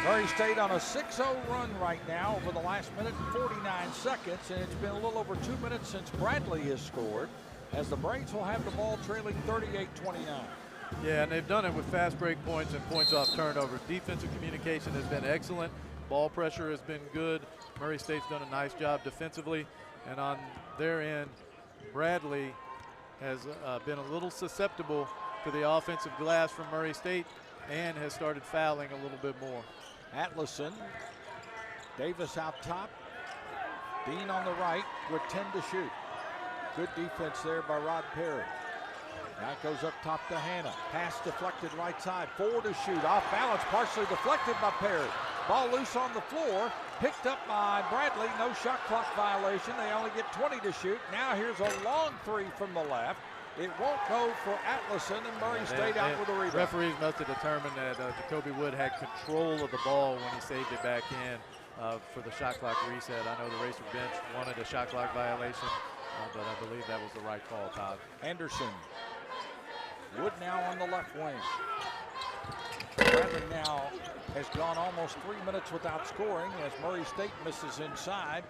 Murray State on a 6-0 run right now over the last minute and 49 seconds, and it's been a little over 2 minutes since Bradley has scored, as the Braves will have the ball trailing 38-29. Yeah, and they've done it with fast break points and points off turnovers. Defensive communication has been excellent. Ball pressure has been good. Murray State's done a nice job defensively, and on their end, Bradley has been a little susceptible to the offensive glass from Murray State and has started fouling a little bit more. Atlason, Davis out top, Dean on the right with 10 to shoot. Good defense there by Rod Perry. Now it goes up top to Hannah. Pass deflected right side. 4 to shoot. Off balance, partially deflected by Perry. Ball loose on the floor. Picked up by Bradley. No shot clock violation. They only get 20 to shoot. Now here's a long three from the left. It won't go for Atlason, and Murray State out with a rebound. Referees must have determined that Jacoby Wood had control of the ball when he saved it back in for the shot clock reset. I know the Racer bench wanted a shot clock violation, but I believe that was the right call, Todd. Anderson. Wood now on the left wing. Bradley now has gone almost 3 minutes without scoring as Murray State misses inside.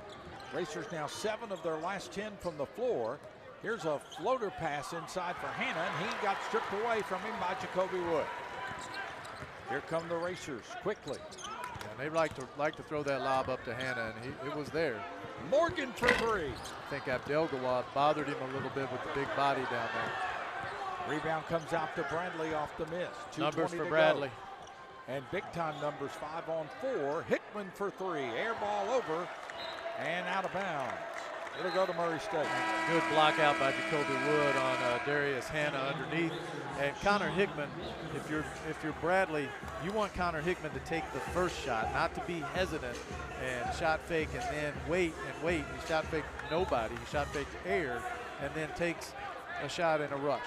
Racers now 7 of their last 10 from the floor. Here's a floater pass inside for Hannah, and he got stripped away from him by Jacoby Wood. Here come the Racers quickly. And they like to throw that lob up to Hannah, and it was there. Morgan for three. I think Abdelgawad bothered him a little bit with the big body down there. Rebound comes out to Bradley off the miss. Numbers for Bradley. Go. And big time numbers, 5 on 4. Hickman for 3. Air ball over and out of bounds. It'll go to Murray State. Good block out by Jacoby Wood on Darius Hannah underneath. And Connor Hickman, if you're Bradley, you want Connor Hickman to take the first shot, not to be hesitant and shot fake and then wait and wait. He shot faked nobody. He shot faked air and then takes a shot in a rush.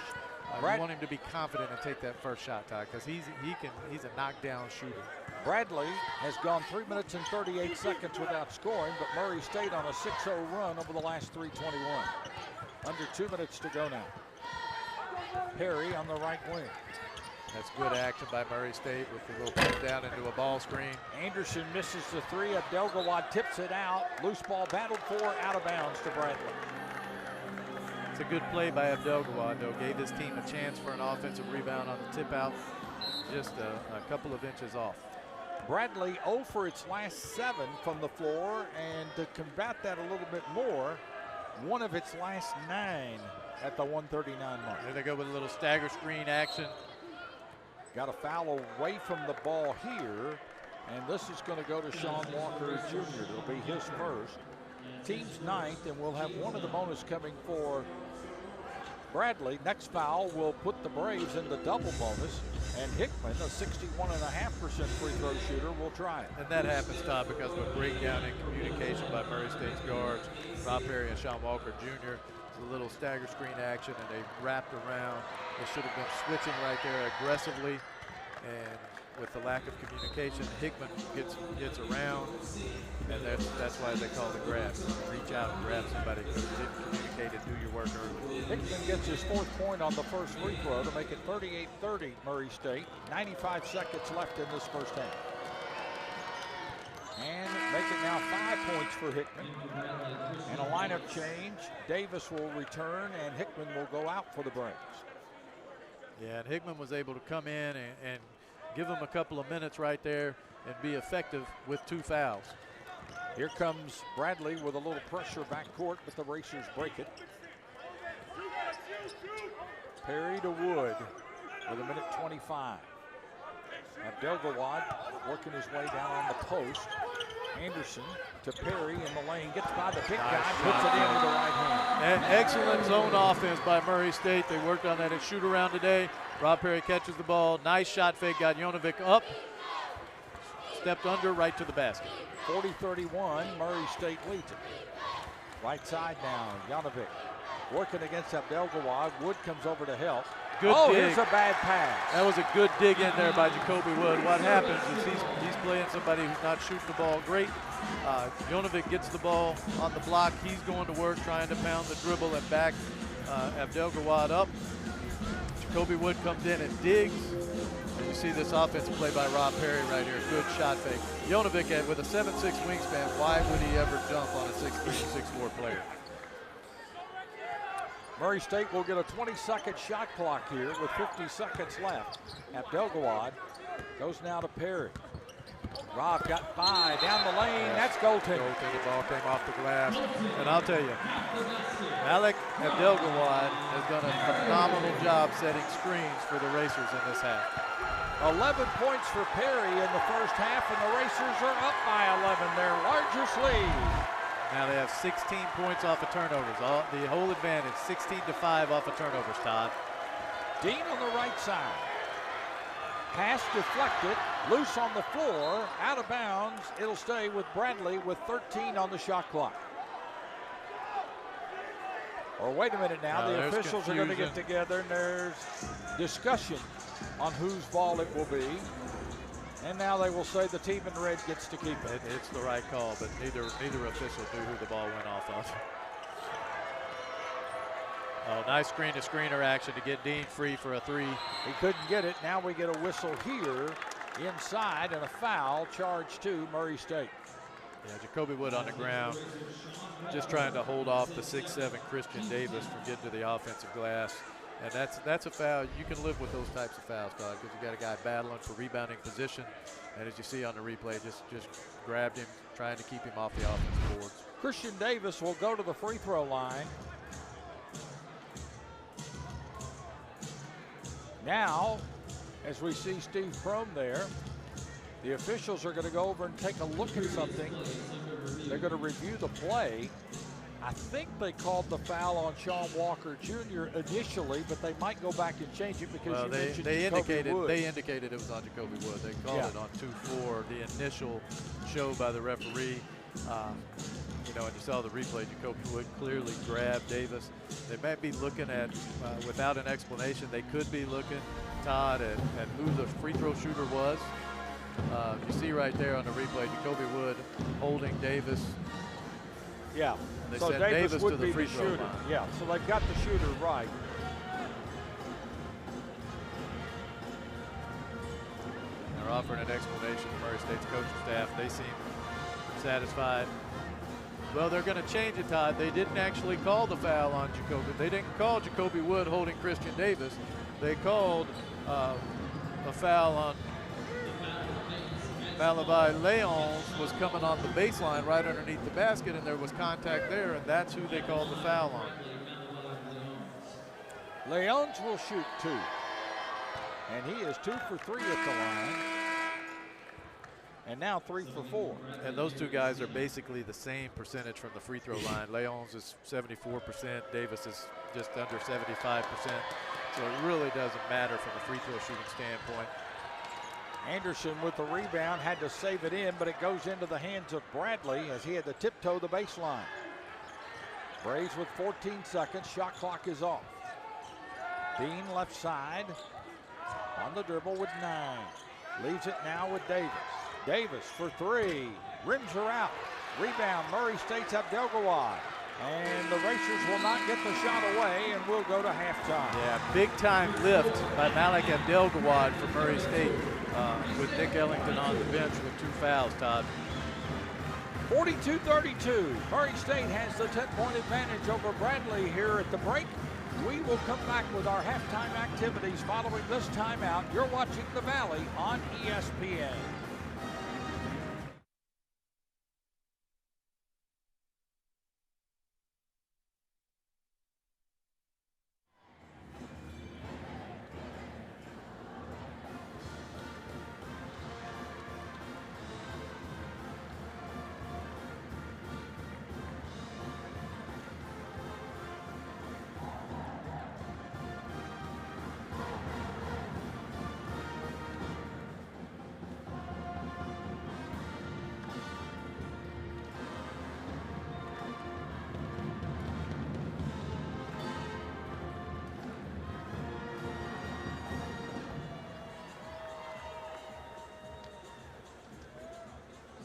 You want him to be confident and take that first shot, Todd, because he's a knockdown shooter. Bradley has gone 3 minutes and 38 seconds without scoring, but Murray State on a 6-0 run over the last 3:21. Under 2 minutes to go now. Perry on the right wing. That's good action by Murray State with the little put down into a ball screen. Anderson misses the three. Abdelgawad tips it out. Loose ball battled for, out of bounds to Bradley. It's a good play by Abdelgawad, though. Gave his team a chance for an offensive rebound on the tip out. Just a couple of inches off. Bradley 0 for its last 7 from the floor, and to combat that a little bit more, 1 of its last 9 at the 139 mark. There they go with a little stagger screen action. Got a foul away from the ball here, and this is going to go to Sean Walker Jr. It'll be his first. Team's 9th, and we'll have 1 of the bonus coming for Bradley. Next foul will put the Braves in the double bonus. And Hickman, a 61.5% free throw shooter, will try it. And that happens, Todd, because of a breakdown in communication by Murray State's guards, Rob Perry and Sean Walker Jr. It's a little stagger screen action, and they wrapped around. They should have been switching right there aggressively, and with the lack of communication, Hickman gets around, and that's why they call the grab. Reach out and grab somebody because you didn't communicate and do your work early. Hickman gets his 4th point on the first free throw to make it 38-30 Murray State. 95 seconds left in this first half. And make it now 5 points for Hickman. And a lineup change. Davis will return, and Hickman will go out for the Braves. Yeah, and Hickman was able to come in and give them a couple of minutes right there and be effective with 2 fouls. Here comes Bradley with a little pressure backcourt, but the Racers break it. Perry to Wood with 1:25. Abdelgawad working his way down on the post. Anderson to Perry in the lane, gets by the big guy, puts it in with the right hand. And excellent zone offense by Murray State. They worked on that at shoot around today. Rob Perry catches the ball. Nice shot fake, got Jonovic up. Stepped under right to the basket. 40-31, Murray State leads it. Right side now, Jonovic working against Abdelgawad. Wood comes over to help. Good dig. Here's a bad pass. That was a good dig in there by Jacoby Wood. What happens is he's playing somebody who's not shooting the ball great. Jonovic gets the ball on the block. He's going to work trying to pound the dribble and back Abdelgawad up. Jacoby Wood comes in and digs. And you see this offensive play by Rob Perry right here. Good shot fake. Jonovic with a 7'6" wingspan, why would he ever jump on a 6'3", 6'4" player? Murray State will get a 20-second shot clock here with 50 seconds left. Abdelgawad goes now to Perry. Rob got by down the lane. That's goaltending. The ball came off the glass. And I'll tell you, Malik Abdelgawad has done a phenomenal job setting screens for the Racers in this half. 11 points for Perry in the first half, and the Racers are up by 11, their largest lead. Now they have 16 points off of turnovers. The whole advantage, 16-5 off of turnovers, Todd. Dean on the right side. Pass deflected, loose on the floor, out of bounds. It'll stay with Bradley with 13 on the shot clock. Or wait a minute now, the officials are going to get together, and there's discussion on whose ball it will be. And now they will say the team in red gets to keep it. It's the right call, but neither official knew who the ball went off of. Oh, nice screen-to-screener action to get Dean free for a 3. He couldn't get it. Now we get a whistle here inside and a foul charge to Murray State. Yeah, Jacoby Wood on the ground, just trying to hold off the 6'7" Christian Davis from getting to the offensive glass. And that's a foul. You can live with those types of fouls, Todd, because you got a guy battling for rebounding position. And as you see on the replay, just grabbed him, trying to keep him off the offensive boards. Christian Davis will go to the free throw line. Now, as we see Steve Prohm there, the officials are going to go over and take a look at something. They're going to review the play. I think they called the foul on Sean Walker Jr. initially, but they might go back and change it because they indicated it was on Jacoby Wood. They called it on 2-4, the initial show by the referee. And you saw the replay. Jacoby Wood clearly grabbed Davis. They might be looking at, without an explanation, they could be looking, Todd, at who the free throw shooter was. You see right there on the replay, Jacoby Wood holding Davis. Yeah. They so sent Davis would to the be free the throw shooter. line. Yeah, so they've got the shooter right. They're offering an explanation to Murray State's coaching staff. They seem satisfied. Well, they're going to change it, Todd. They didn't actually call the foul on Jacoby. They didn't call Jacoby Wood holding Christian Davis. They called a foul on Malavi Leons was coming on the baseline right underneath the basket, and there was contact there, and that's who they called the foul on. Leons will shoot 2. And he is 2 for 3 at the line. And now 3 for 4. And those two guys are basically the same percentage from the free throw line. Leons is 74%. Davis is just under 75%. So it really doesn't matter from a free throw shooting standpoint. Anderson with the rebound, had to save it in, but it goes into the hands of Bradley as he had to tiptoe the baseline. Braves with 14 seconds, shot clock is off. Dean left side, on the dribble with 9. Leaves it now with Davis. Davis for 3, rims her out. Rebound, Murray State's Abdelgawad. And the Racers will not get the shot away and will go to halftime. Yeah, big time lift by Malik Abdelgawad for Murray State with Nick Ellington on the bench with 2 fouls, Todd. 42-32. Murray State has the 10-point advantage over Bradley here at the break. We will come back with our halftime activities following this timeout. You're watching The Valley on ESPN.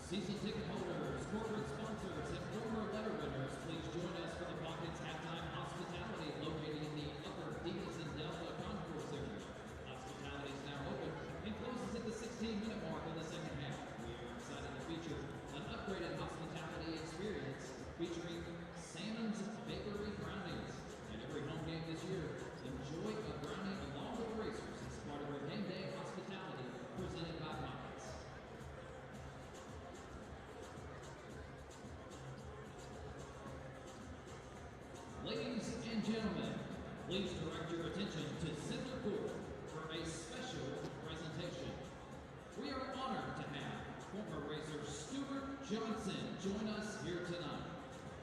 Season ticket holders, corporate sponsors, and former letter winners, please join us for the Pockets Halftime Hospitality located in the upper Demas and Delta concourse area. Hospitality is now open and closes at the 16-minute mark in the second half. We are excited to feature an upgraded hospitality experience featuring Salmon's Bakery Brownies. At every home game this year, enjoy a brownie along with Racers as part of our game day hospitality presented by Pockets. Ladies and gentlemen, please direct your attention to Center Court for a special presentation. We are honored to have former Racer Stuart Johnson join us here tonight.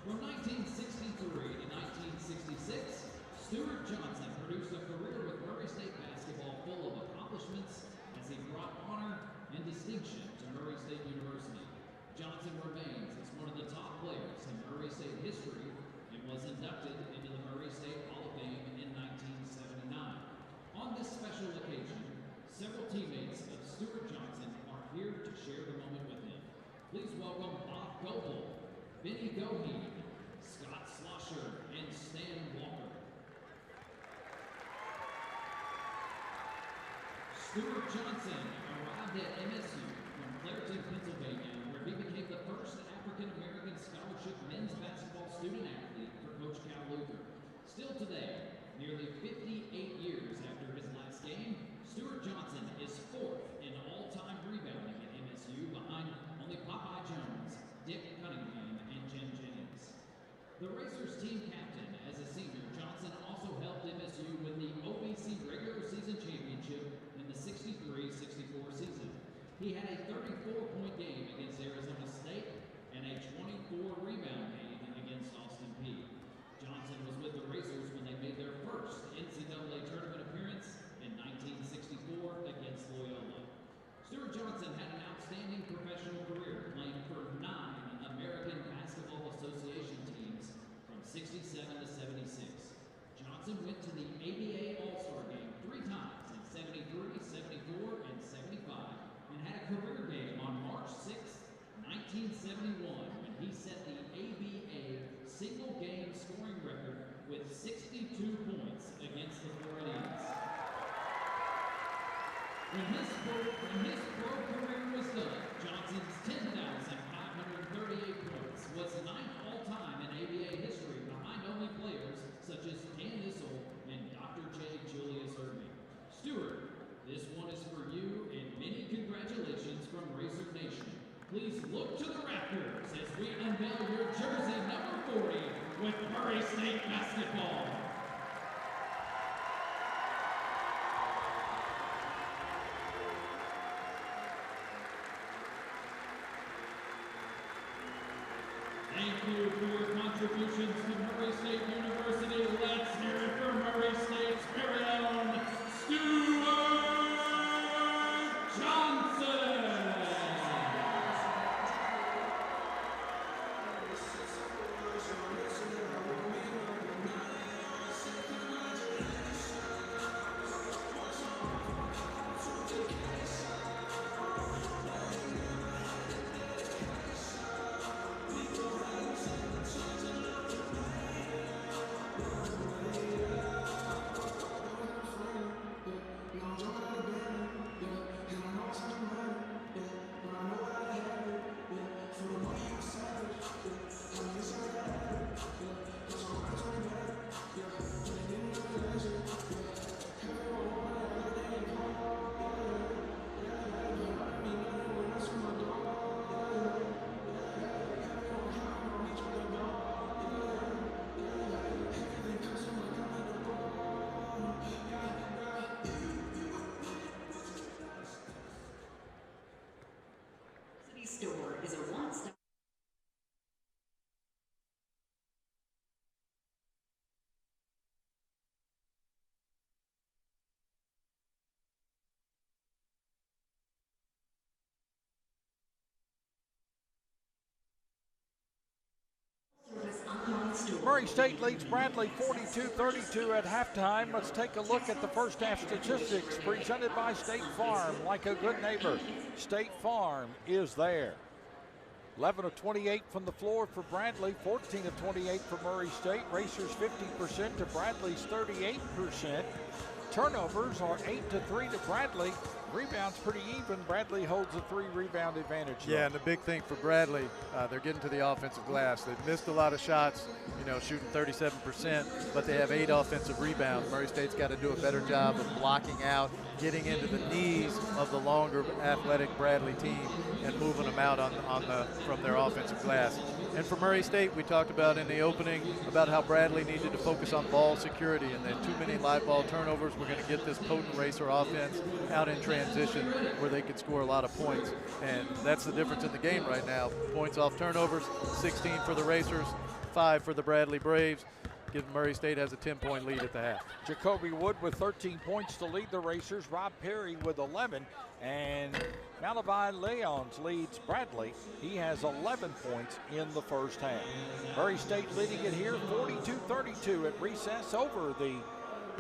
From 1963 to 1966, Stuart Johnson produced a career with Murray State basketball full of accomplishments as he brought honor and distinction to Murray State University. Johnson remains as one of the top players in Murray State history and was inducted into the Murray State Hall of Fame in 1979. On this special occasion, several teammates of Stuart Johnson are here to share the moment with him. Please welcome Bob Goebel, Benny Goheen, Scott Slosher, and Stan Walker. Stuart Johnson arrived at MSU from Clairton, Pennsylvania, where he became the first African-American scholarship men's basketball student athlete for Coach Cal Luther. Still today, nearly 58 years after his last game, Stuart Johnson is 4th in all-time rebounding at MSU behind only Popeye Jones, Dick Cunningham, and Jim Jennings. The Racers team captain as a senior, Johnson also helped MSU win the OVC regular season championship in the 63-64 season. He had a 34-point game against Arizona State and a 24-rebound game against Austin Peay. Johnson was with the Racers when they made their first NCAA tournament appearance in 1964 against Loyola. Stuart Johnson had an outstanding professional career, playing for 9 American Basketball Association teams from 67 to 76. Johnson went to the ABA All-Star Game 3 times in 73, 74, and 75, and had a career game on March 6, 1971, when he set the ABA single-game scoring record with 62 points against the Floridians. When his pro career was done, Johnson's 10,538 points was 9th all-time in ABA history behind only players such as Dan Issel and Dr. J. Julius Erving. Stuart, this one is for you, and many congratulations from Racer Nation. Please look to the rafters as we unveil your jersey number 40 with Murray State basketball. Thank you for your contributions to Murray State University. Let's hear it for Murray State's very own is a one-stop. Murray State leads Bradley 42-32 at halftime. Let's take a look at the first half statistics presented by State Farm. Like a good neighbor, State Farm is there. 11 of 28 from the floor for Bradley, 14 of 28 for Murray State. Racers 50% to Bradley's 38%. Turnovers are 8-3 to Bradley. Rebounds pretty even. Bradley holds a 3-rebound advantage. Yeah, and the big thing for Bradley, they're getting to the offensive glass. They've missed a lot of shots, shooting 37%, but they have 8 offensive rebounds. Murray State's got to do a better job of blocking out, getting into the knees of the longer athletic Bradley team and moving them out from their offensive glass. And for Murray State, we talked about in the opening about how Bradley needed to focus on ball security, and they had too many live ball turnovers. We're going to get this potent racer offense out in transition where they could score a lot of points. And that's the difference in the game right now. Points off turnovers, 16 for the Racers, 5 for the Bradley Braves. Murray State has a 10-point lead at the half. Jacoby Wood with 13 points to lead the Racers. Rob Perry with 11. And Malavi Leons leads Bradley. He has 11 points in the first half. Murray State leading it here 42-32 at recess over the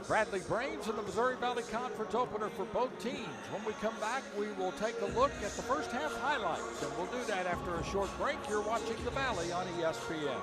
Bradley Braves in the Missouri Valley Conference opener for both teams. When we come back, we will take a look at the first half highlights, and we'll do that after a short break. You're watching The Valley on ESPN.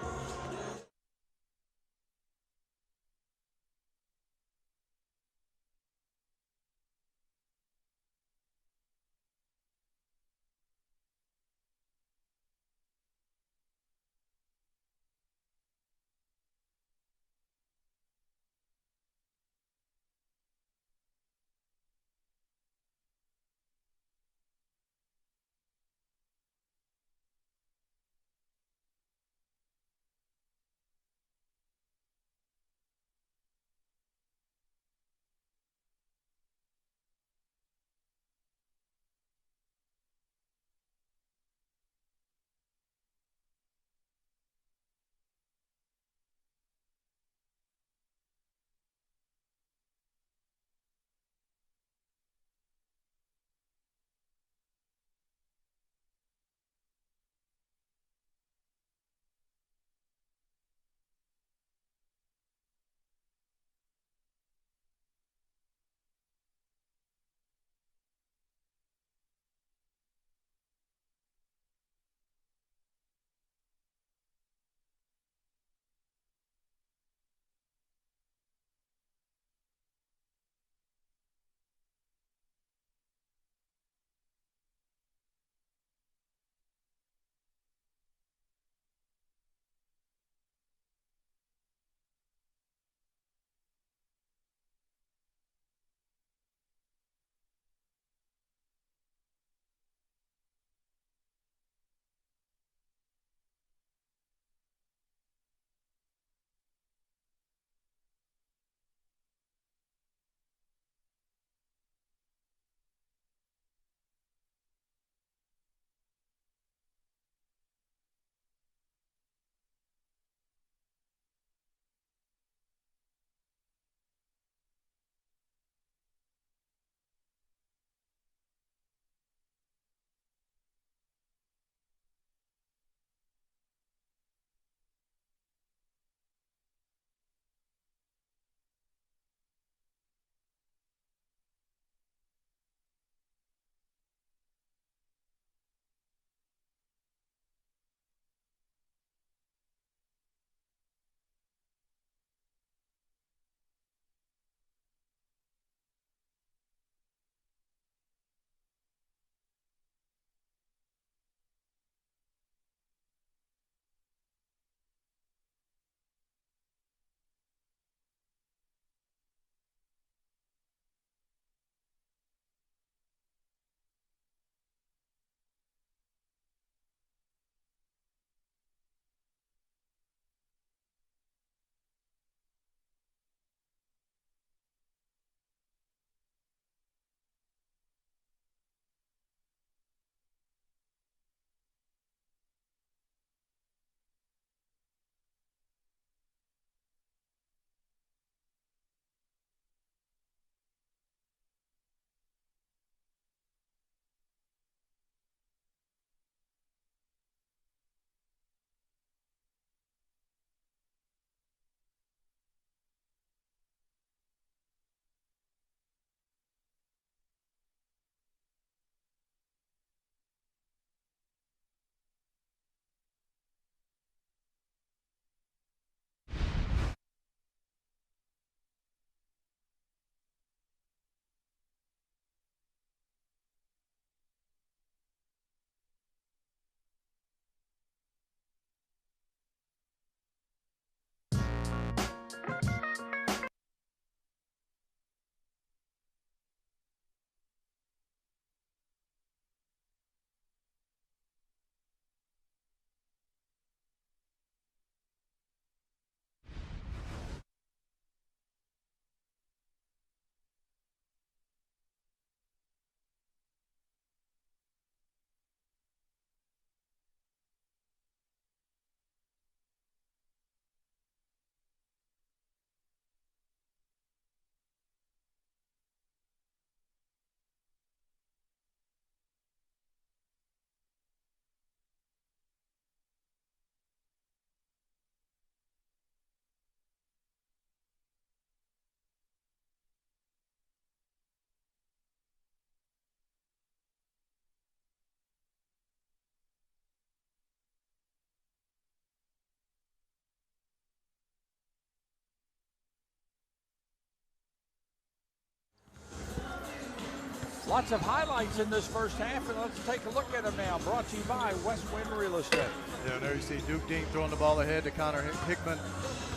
Lots of highlights in this first half, and let's take a look at them now. Brought to you by West Wind Real Estate. Yeah, there you see Duke Dean throwing the ball ahead to Connor Hickman.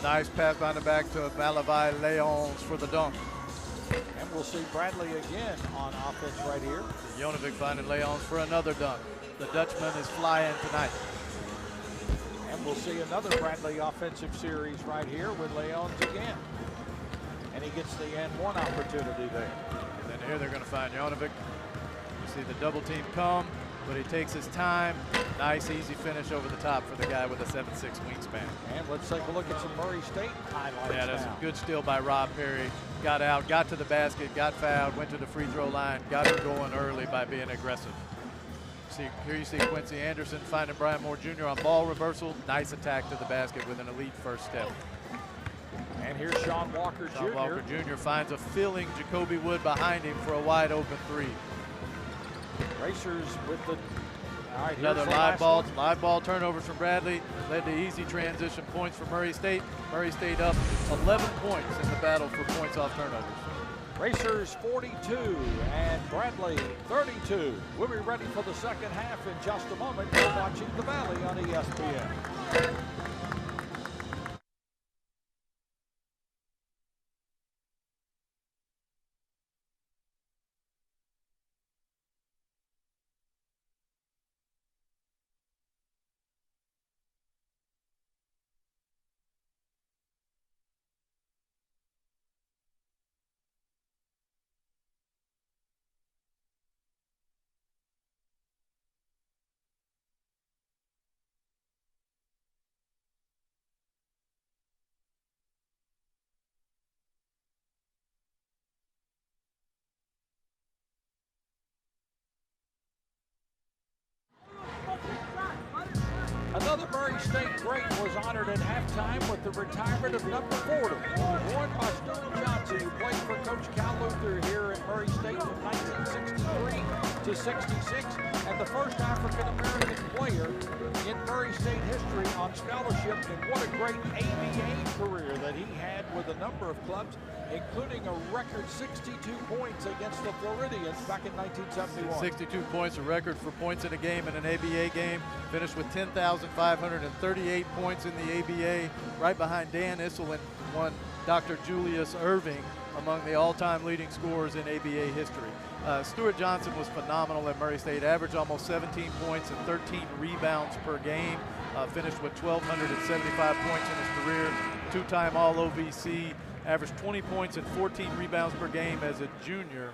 Nice pass behind the back to Malavai Leons for the dunk. And we'll see Bradley again on offense right here. Jonovic finding Leons for another dunk. The Dutchman is flying tonight. And we'll see another Bradley offensive series right here with Leons again. And he gets the N1 opportunity there. And then here they're going to find Jonovic. You see the double team come, but he takes his time. Nice, easy finish over the top for the guy with a 7'6" wingspan. And let's take a look at some Murray State highlights. Yeah, that's now. a good steal by Rob Perry. Got out, got to the basket, got fouled, went to the free throw line, got her going early by being aggressive. See, here you see Quincy Anderson finding Brian Moore Jr. on ball reversal. Nice attack to the basket with an elite first step. And here's Sean Walker Jr. Sean Walker Jr. finds a filling Jacoby Wood behind him for a wide open three. Racers with the another live ball turnovers from Bradley led to easy transition points for Murray State. Murray State up 11 points in the battle for points off turnovers. Racers 42 and Bradley 32. We'll be ready for the second half in just a moment. You're watching The Valley on ESPN. Another Murray State great was honored at halftime with the retirement of number 40, worn by Stuart Johnson, who played for Coach Cal Luther here at Murray State from 1963 to 66, and the first African-American player in Murray State history on scholarship. And what a great ABA career that he had with a number of clubs, including a record 62 points against the Floridians back in 1971. 62 points, a record for points in a game in an ABA game. Finished with 10,538 points in the ABA, right behind Dan Issel and one Dr. Julius Irving among the all-time leading scorers in ABA history. Stuart Johnson was phenomenal at Murray State, averaged almost 17 points and 13 rebounds per game. Finished with 1,275 points in his career, two-time All-OVC, averaged 20 points and 14 rebounds per game as a junior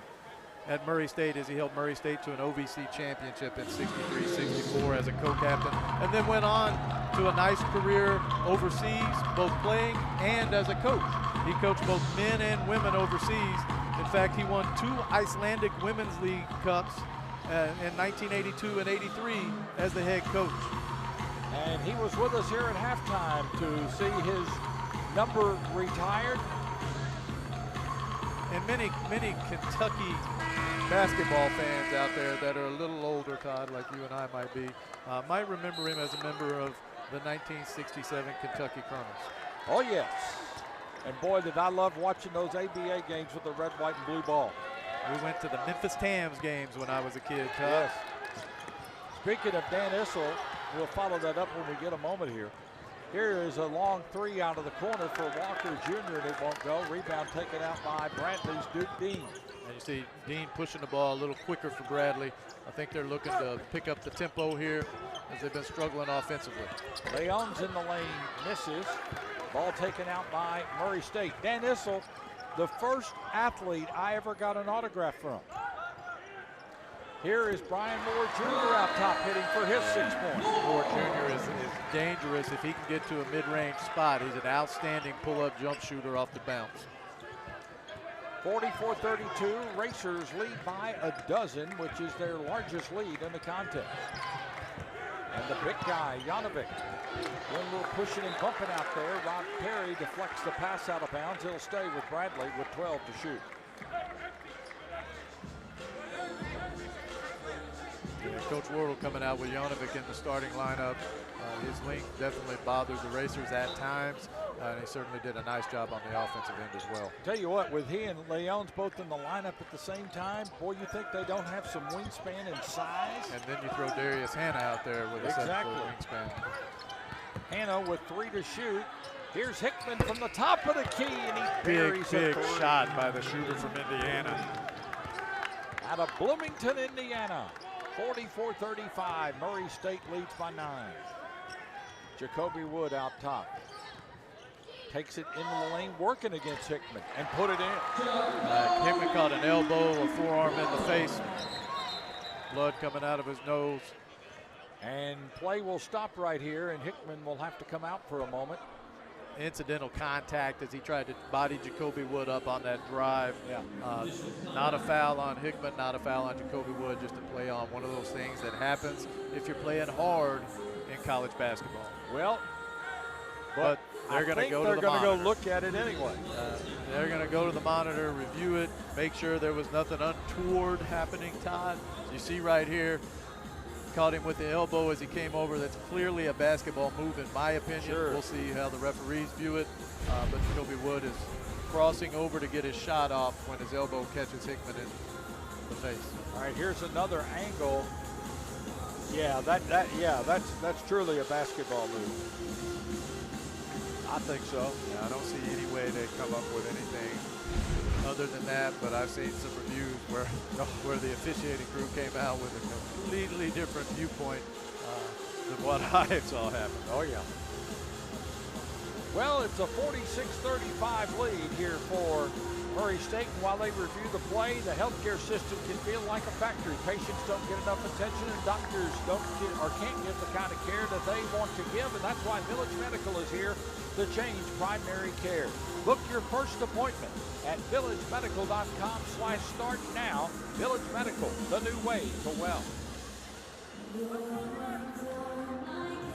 at Murray State as he helped Murray State to an OVC championship in 63-64 as a co-captain, and then went on to a nice career overseas, both playing and as a coach. He coached both men and women overseas. In fact, he won 2 Icelandic Women's League Cups in 1982 and 83 as the head coach. And he was with us here at halftime to see his number retired. And many Kentucky basketball fans out there that are a little older, Todd, like you and I might be, might remember him as a member of the 1967 Kentucky Colonels. Oh, yes. And boy, did I love watching those ABA games with the red, white, and blue ball. We went to the Memphis Tams games when I was a kid, Todd. Yes. Speaking of Dan Issel, we'll follow that up when we get a moment here. Here is a long three out of the corner for Walker Jr., and it won't go. Rebound taken out by Bradley's Duke Dean. And you see Dean pushing the ball a little quicker for Bradley. I think they're looking to pick up the tempo here as they've been struggling offensively. Leon's in the lane, misses. Ball taken out by Murray State. Dan Issel, the first athlete I ever got an autograph from. Here is Brian Moore Jr. out top hitting for his 6 points. Moore Jr. is dangerous if he can get to a mid-range spot. He's an outstanding pull-up jump shooter off the bounce. 44-32, Racers lead by a dozen, which is their largest lead in the contest. And the big guy, Jonovic, doing a little pushing and bumping out there. Rob Perry deflects the pass out of bounds. He'll stay with Bradley with 12 to shoot. Coach Wardle coming out with Jonovic in the starting lineup. His length definitely bothers the Racers at times, and he certainly did a nice job on the offensive end as well. Tell you what, with he and Leon's both in the lineup at the same time, boy, you think they don't have some wingspan and size? And then you throw Darius Hannah out there with a 7-foot wingspan. Hannah with 3 to shoot. Here's Hickman from the top of the key, and he buries Big a 3. shot by the shooter from Indiana. Out of Bloomington, Indiana, 44-35. Murray State leads by 9. Jacoby Wood out top. Takes it into the lane, working against Hickman, and put it in. Hickman caught an elbow, a forearm in the face. Blood coming out of his nose. And play will stop right here, and Hickman will have to come out for a moment. Incidental contact as he tried to body Jacoby Wood up on that drive. Yeah. Not a foul on Hickman, not a foul on Jacoby Wood, just a play on one of those things that happens if you're playing hard in college basketball. Well, but they're going to go to the monitor. They're going to go look at it anyway. They're going to go to the monitor, review it, make sure there was nothing untoward happening, Todd. You see right here, caught him with the elbow as he came over. That's clearly a basketball move in my opinion. Sure. We'll see how the referees view it. But Jacoby Wood is crossing over to get his shot off when his elbow catches Hickman in the face. All right, here's another angle. Yeah, that's truly a basketball move. I think so. Yeah, I don't see any way they come up with anything other than that, but I've seen some reviews where the officiating crew came out with a completely different viewpoint than what I saw happen. Oh, yeah. Well, it's a 46-35 lead here for Murray State, and while they review the play, the healthcare system can feel like a factory. Patients don't get enough attention, and doctors can't give the kind of care that they want to give, and that's why Village Medical is here to change primary care. Book your first appointment at villagemedical.com/start now. Village Medical, the new way to well.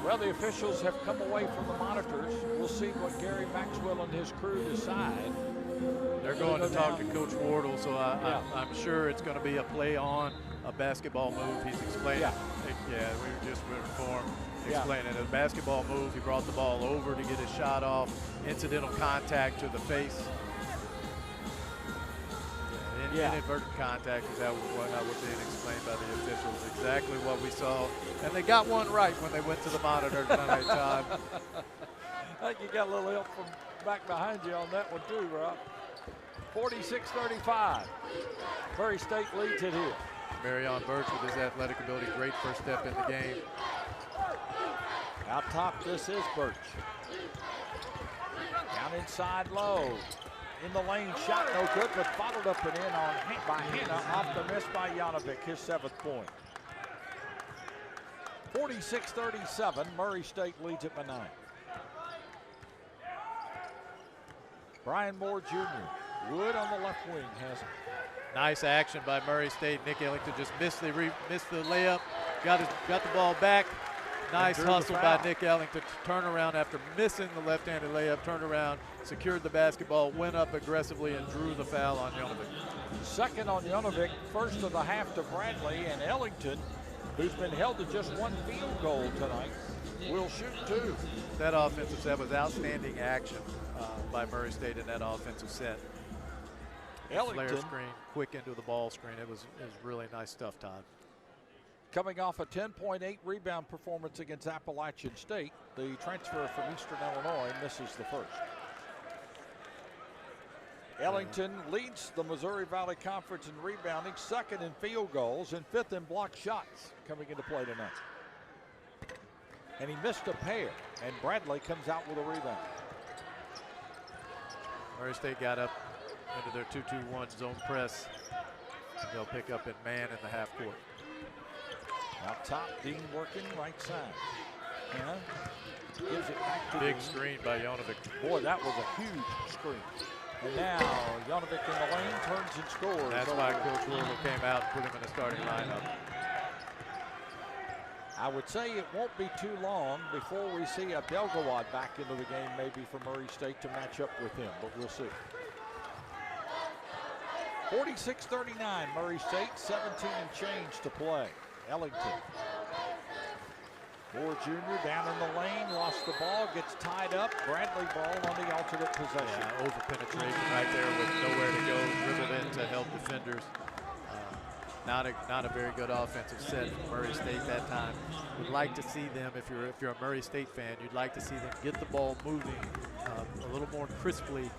Well, the officials have come away from the monitors. We'll see what Gary Maxwell and his crew decide. They're going to talk to Coach Wardle, so I'm sure it's going to be a play on a basketball move. He's explaining. Yeah, we were informed. Explaining a basketball move. He brought the ball over to get his shot off. Incidental contact to the face. Inadvertent contact is how we're being explained by the officials. Exactly what we saw. And they got one right when they went to the monitor tonight, Todd. I think you got a little help from back behind you on that one too, Rob. 46-35. Murray State leads it here. Marion Birch with his athletic ability, great first step in the game. Out top, this is Birch. Down inside low. In the lane, shot no good, but followed up and in by Hannah, off the miss by Jonovic, his 7th point. 46-37, Murray State leads it by 9. Brian Moore Jr. Wood on the left wing has it. Nice action by Murray State. Nick Ellington just missed the layup, got the ball back. Nice hustle by Nick Ellington to turn around after missing the left-handed layup, turned around, secured the basketball, went up aggressively, and drew the foul on Jonovic. Second on Jonovic, first of the half to Bradley, and Ellington, who's been held to just 1 field goal tonight, will shoot 2. That offensive set was outstanding action by Murray State in that offensive set. Ellington. Flare screen, quick into the ball screen. It was really nice stuff, Todd. Coming off a 10.8 rebound performance against Appalachian State, the transfer from Eastern Illinois misses the first. Ellington leads the Missouri Valley Conference in rebounding, 2nd in field goals, and 5th in block shots coming into play tonight. And he missed a pair, and Bradley comes out with a rebound. Murray State got up into their 2-2-1 zone press. They'll pick up in man in the half court. Out top, Dean working right side. Hannah gives it back to Big Dean. screen by Jonovic. Boy, that was a huge screen. And now Jonovic in the lane turns and scores. That's why Coach Wardle came out and put him in the starting lineup. I would say it won't be too long before we see a Delgawad back into the game, maybe for Murray State to match up with him, but we'll see. 46-39, Murray State, 17 and change to play. Ellington. Moore Jr. down in the lane, lost the ball, gets tied up. Bradley ball on the alternate possession. Yeah, over penetration right there with nowhere to go, dribbled in to help defenders. Not a very good offensive set from Murray State that time. Would like to see them, if you're a Murray State fan, you'd like to see them get the ball moving a little more crisply,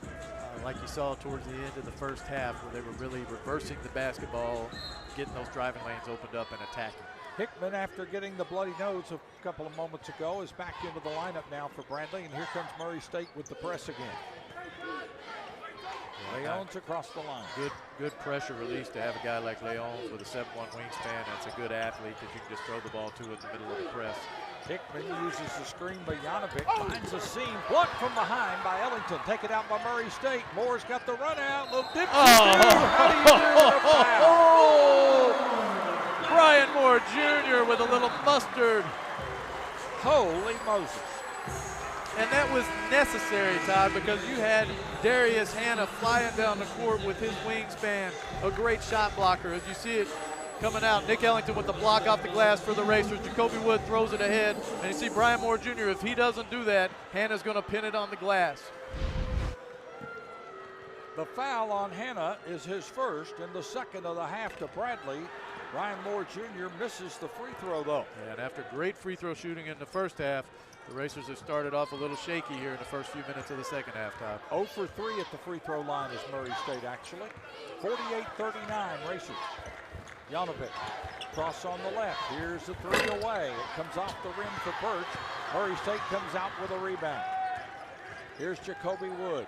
like you saw towards the end of the first half, where they were really reversing the basketball, getting those driving lanes opened up and attacking. Hickman, after getting the bloody nose a couple of moments ago, is back into the lineup now for Bradley, and here comes Murray State with the press again. Leon's across the line. Good pressure release to have a guy like Leon's with a 7'1" wingspan. That's a good athlete that you can just throw the ball to in the middle of the press. Hickman uses the screen by Janovic, finds a seam, blocked from behind by Ellington. Taken out by Murray State. Moore's got the run out. Little dipsy. How do you do a foul? Brian Moore Jr. with a little mustard. Holy Moses. And that was necessary, Todd, because you had Darius Hannah flying down the court with his wingspan, a great shot blocker. As you see it coming out, Nick Ellington with the block off the glass for the Racers. Jacoby Wood throws it ahead, and you see Brian Moore Jr., if he doesn't do that, Hannah's going to pin it on the glass. The foul on Hannah is his first and the second of the half to Bradley. Brian Moore Jr. misses the free throw, though. Yeah, and after great free throw shooting in the first half, the Racers have started off a little shaky here in the first few minutes of the second half, Todd. 0 for 3 at the free throw line is Murray State, actually. 48-39 Racers. Janovic, cross on the left. Here's the three away. It comes off the rim for Birch. Murray State comes out with a rebound. Here's Jacoby Wood.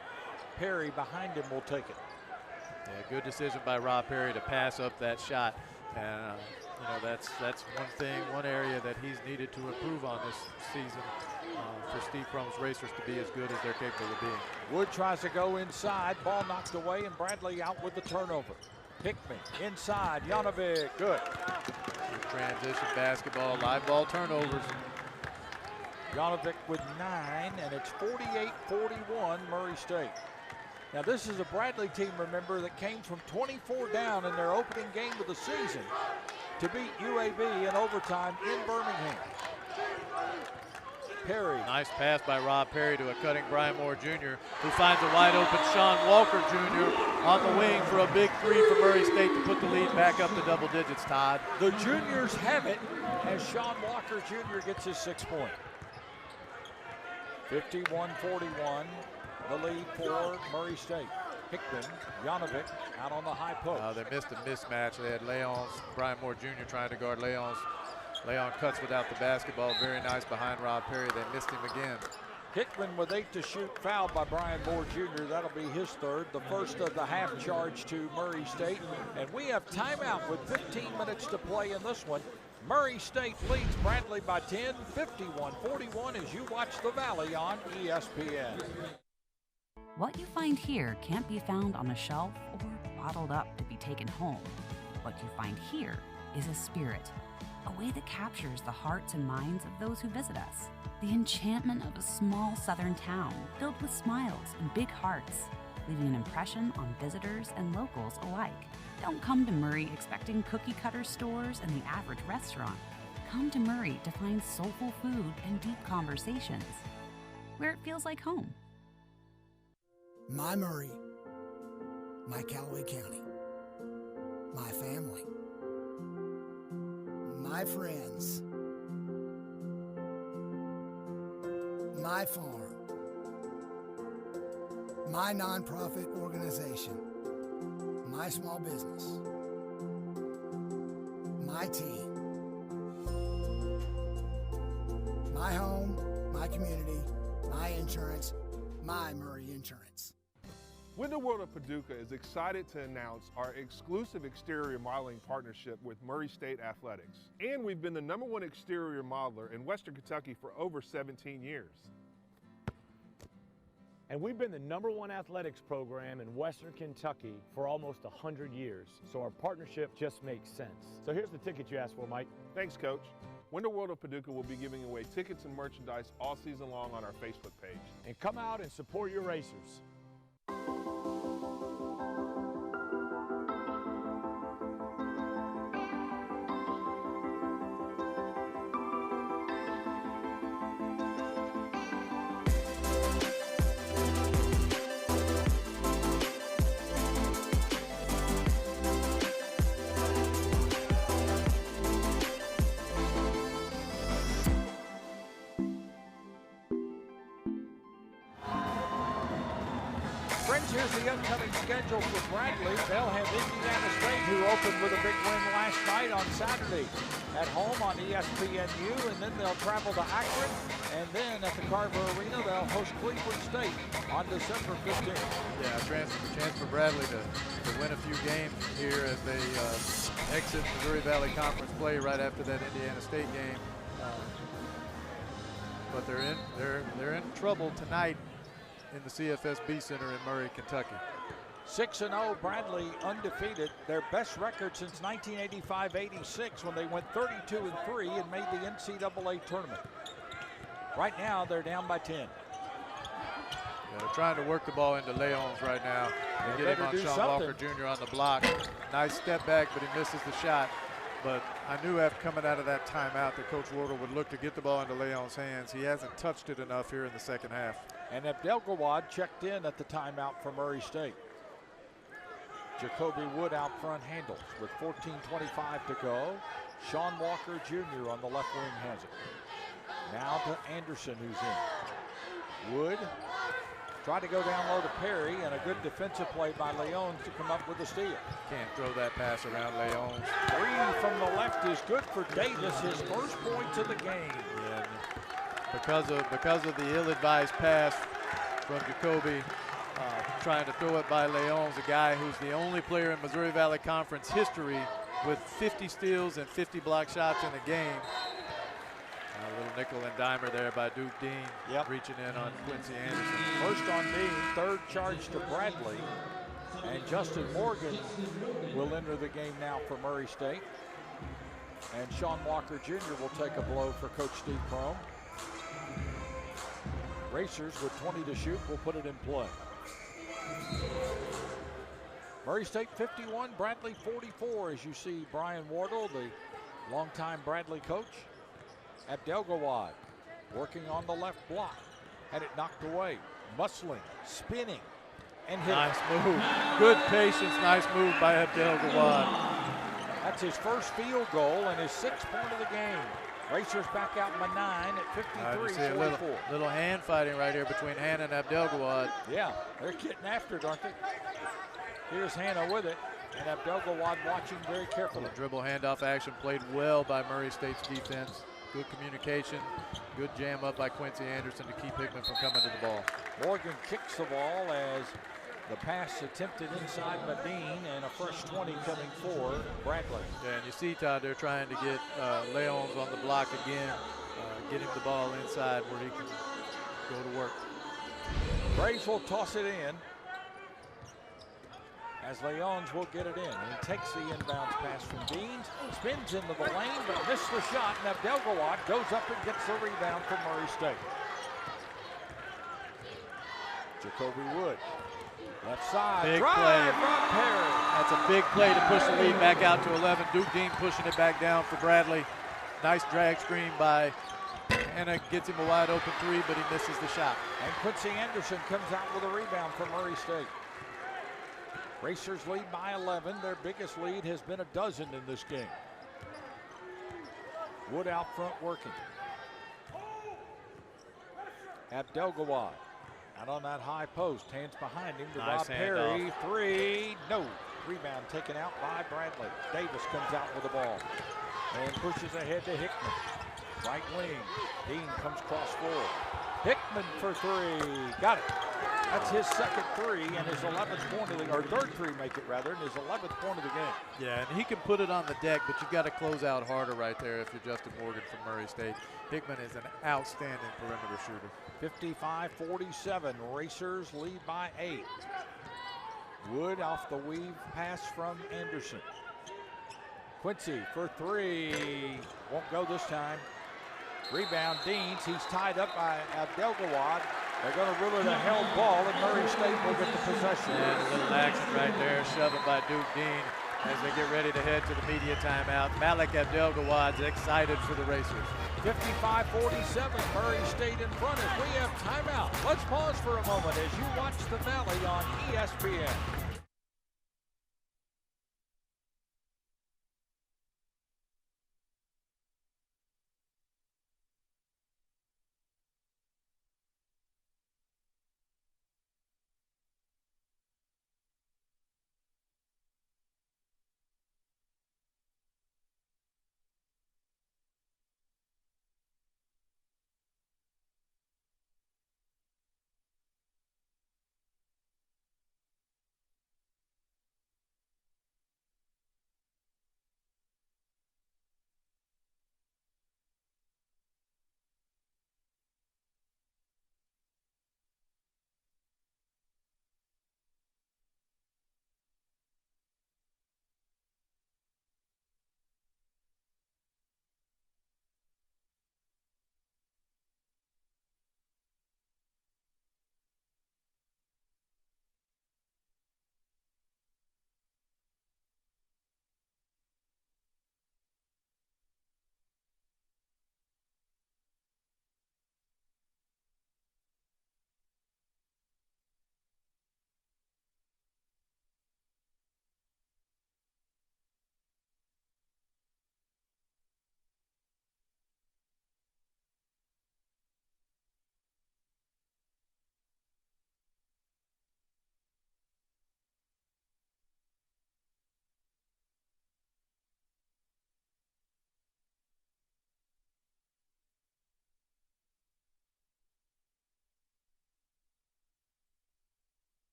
Perry behind him will take it. Yeah, good decision by Rob Perry to pass up that shot. And you know, that's one area that he's needed to improve on this season for Steve Prohm's Racers to be as good as they're capable of being. Wood tries to go inside, ball knocked away, and Bradley out with the turnover. Hickman inside, Janovic, good. Good transition basketball, live ball turnovers. Janovic with 9, and it's 48-41 Murray State. Now this is a Bradley team, remember, that came from 24 down in their opening game of the season to beat UAB in overtime in Birmingham. Perry. Nice pass by Rob Perry to a cutting Brian Moore Jr., who finds a wide open Sean Walker Jr. on the wing for a big three for Murray State to put the lead back up to double digits, Todd. The juniors have it as Sean Walker Jr. gets his 6th point. 51-41. The lead for Murray State. Hickman, Janovic out on the high post. They missed a mismatch. They had Brian Moore Jr. trying to guard Leon's. Leon cuts without the basketball. Very nice behind Rob Perry. They missed him again. Hickman with 8 to shoot, fouled by Brian Moore Jr. That'll be his 3rd, the first of the half charge to Murray State. And we have timeout with 15 minutes to play in this one. Murray State leads Bradley by 10, 51-41 as you watch the Valley on ESPN. What you find here can't be found on a shelf or bottled up to be taken home. What you find here is a spirit, a way that captures the hearts and minds of those who visit us. The enchantment of a small southern town filled with smiles and big hearts, leaving an impression on visitors and locals alike. Don't come to Murray expecting cookie-cutter stores and the average restaurant. Come to Murray to find soulful food and deep conversations, where it feels like home. My Murray, my Callaway County, my family, my friends, my farm, my nonprofit organization, my small business, my team, my home, my community, my insurance, my Murray Insurance. Window World of Paducah is excited to announce our exclusive exterior modeling partnership with Murray State Athletics. And we've been the #1 exterior modeler in Western Kentucky for over 17 years. And we've been the #1 athletics program in Western Kentucky for almost 100 years. So our partnership just makes sense. So here's the ticket you asked for, Mike. Thanks, Coach. Window World of Paducah will be giving away tickets and merchandise all season long on our Facebook page. And come out and support your Racers. here's the upcoming schedule for Bradley. They'll have Indiana State, who opened with a big win last night on Saturday at home on ESPNU, and then they'll travel to Akron, and then at the Carver Arena, they'll host Cleveland State on December 15th. Yeah, a chance for Bradley to win a few games here as they exit Missouri Valley Conference play right after that Indiana State game. But they're in trouble tonight in the CFSB Center in Murray, Kentucky. 6-0, Bradley undefeated. Their best record since 1985-86 when they went 32-3 and made the NCAA tournament. Right now, they're down by 10. Yeah, they're trying to work the ball into Leons right now. They get him on Sean Walker Jr. on the block. Nice step back, but he misses the shot. But I knew after coming out of that timeout that Coach Wardle would look to get the ball into Leon's hands. He hasn't touched it enough here in the second half. And Abdelgawad checked in at the timeout for Murray State. Jacoby Wood out front handles with 14:25 to go. Sean Walker Jr. on the left wing has it. Now to Anderson, who's in. Wood tried to go down low to Perry, and a good defensive play by Leons to come up with the steal. Can't throw that pass around Leons. 3 from the left is good for Davis, his first points of the game. Yeah, because of the ill-advised pass from Jacoby, trying to throw it by Leons, a guy who's the only player in Missouri Valley Conference history with 50 steals and 50 block shots in a game. A little nickel and dimer there by Duke Dean, reaching in on Quincy Anderson. First on Dean, third charge to Bradley. And Justin Morgan will enter the game now for Murray State. And Sean Walker Jr. will take a blow for Coach Steve Prohm. Racers with 20 to shoot will put it in play. Murray State 51, Bradley 44, as you see Brian Wardle, the longtime Bradley coach. Abdelgawad working on the left block. Had it knocked away. Muscling, spinning, and hitting. Nice move. Good patience, nice move by Abdelgawad. That's his first field goal and his 6th point of the game. Racers back out by 9 at 53-44. Little hand fighting right here between Hannah and Abdelgawad. Yeah, they're getting after it, aren't they? Here's Hannah with it, and Abdelgawad watching very carefully. Dribble handoff action played well by Murray State's defense. Good communication, good jam up by Quincy Anderson to keep Hickman from coming to the ball. Morgan kicks the ball as the pass attempted inside by Dean, and a fresh 20 coming for Bradley. Yeah, and you see, Todd, they're trying to get Leons on the block again, get him the ball inside where he can go to work. Braves will toss it in as Leons will get it in. And he takes the inbounds pass from Dean, spins into the lane, but missed the shot, and Abdelgawad goes up and gets the rebound for Murray State. Jacoby Wood. Left side, big drive play from Perry. That's a big play to push the lead back out to 11. Duke Dean pushing it back down for Bradley. Nice drag screen by Hannah, gets him a wide open 3, but he misses the shot. And Quincy Anderson comes out with a rebound for Murray State. Racers lead by 11. Their biggest lead has been a dozen in this game. Wood out front working. Abdelgawad. Out on that high post, hands behind him to nice Rob Perry. 3, no. Rebound taken out by Bradley. Davis comes out with the ball and pushes ahead to Hickman. Right wing, Dean comes cross floor. Hickman for 3, got it. That's his second 3 and his 11th point of the, or third 3 make it rather, and his 11th point of the game. Yeah, and he can put it on the deck, but you've got to close out harder right there if you're Justin Morgan from Murray State. Hickman is an outstanding perimeter shooter. 55-47, Racers lead by 8. Wood off the weave pass from Anderson. Quincy for 3, won't go this time. Rebound Deans, he's tied up by Abdelgawad. They're going to rule it a held ball, and Murray State will get the possession. And a little action right there, shoving by Duke Dean as they get ready to head to the media timeout. Malik Abdelgawad's excited for the Racers. 55-47, Murray State in front as we have timeout. Let's pause for a moment as you watch the Valley on ESPN.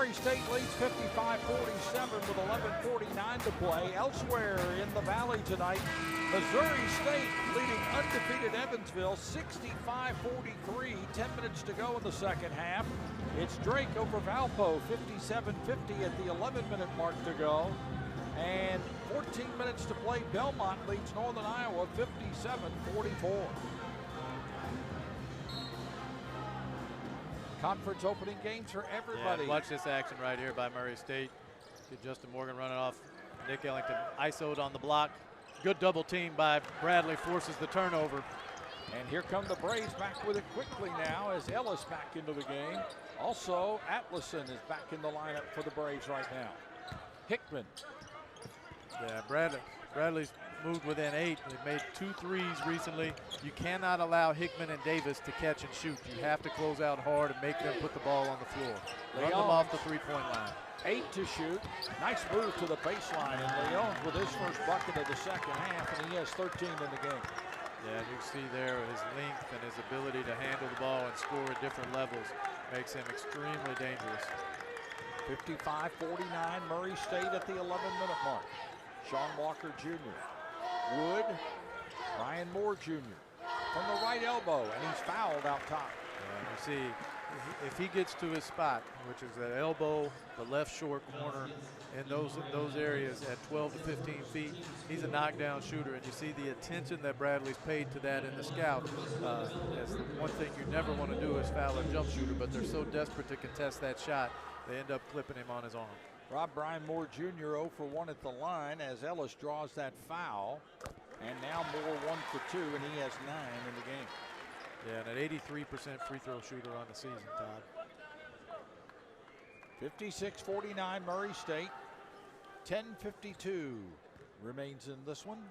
Murray State leads 55-47 with 11:49 to play. Elsewhere in the Valley tonight, Missouri State leading undefeated Evansville 65-43. 10 minutes to go in the second half. It's Drake over Valpo, 57-50 at the 11-minute mark to go. And 14 minutes to play. Belmont leads Northern Iowa 57-44. Conference opening games for everybody. Yeah, watch this action right here by Murray State. Good Justin Morgan running off Nick Ellington. ISO'd on the block. Good double team by Bradley, forces the turnover. And here come the Braves back with it quickly now as Ellis back into the game. Also, Atlason is back in the lineup for the Braves right now. Hickman. Yeah, Bradley's moved within 8. They've made 2 threes recently. You cannot allow Hickman and Davis to catch and shoot. You have to close out hard and make them put the ball on the floor. Run them off the three-point line. 8 to shoot. Nice move to the baseline. And Leon with his first bucket of the second half, and he has 13 in the game. Yeah, you see there his length and his ability to handle the ball and score at different levels makes him extremely dangerous. 55-49, Murray State at the 11-minute mark. Sean Walker Jr. Wood, Ryan Moore Jr. from the right elbow, and he's fouled out top. Yeah, you see, if he gets to his spot, which is that elbow, the left short corner, in those areas at 12 to 15 feet, he's a knockdown shooter, and you see the attention that Bradley's paid to that in the scout. As the one thing you never want to do is foul a jump shooter, but they're so desperate to contest that shot, they end up clipping him on his arm. Rob Brian Moore Jr. 0 for 1 at the line as Ellis draws that foul. And now Moore 1 for 2, and he has 9 in the game. Yeah, and an 83% free throw shooter on the season, Todd. 56-49 Murray State. 10:52 remains in this one.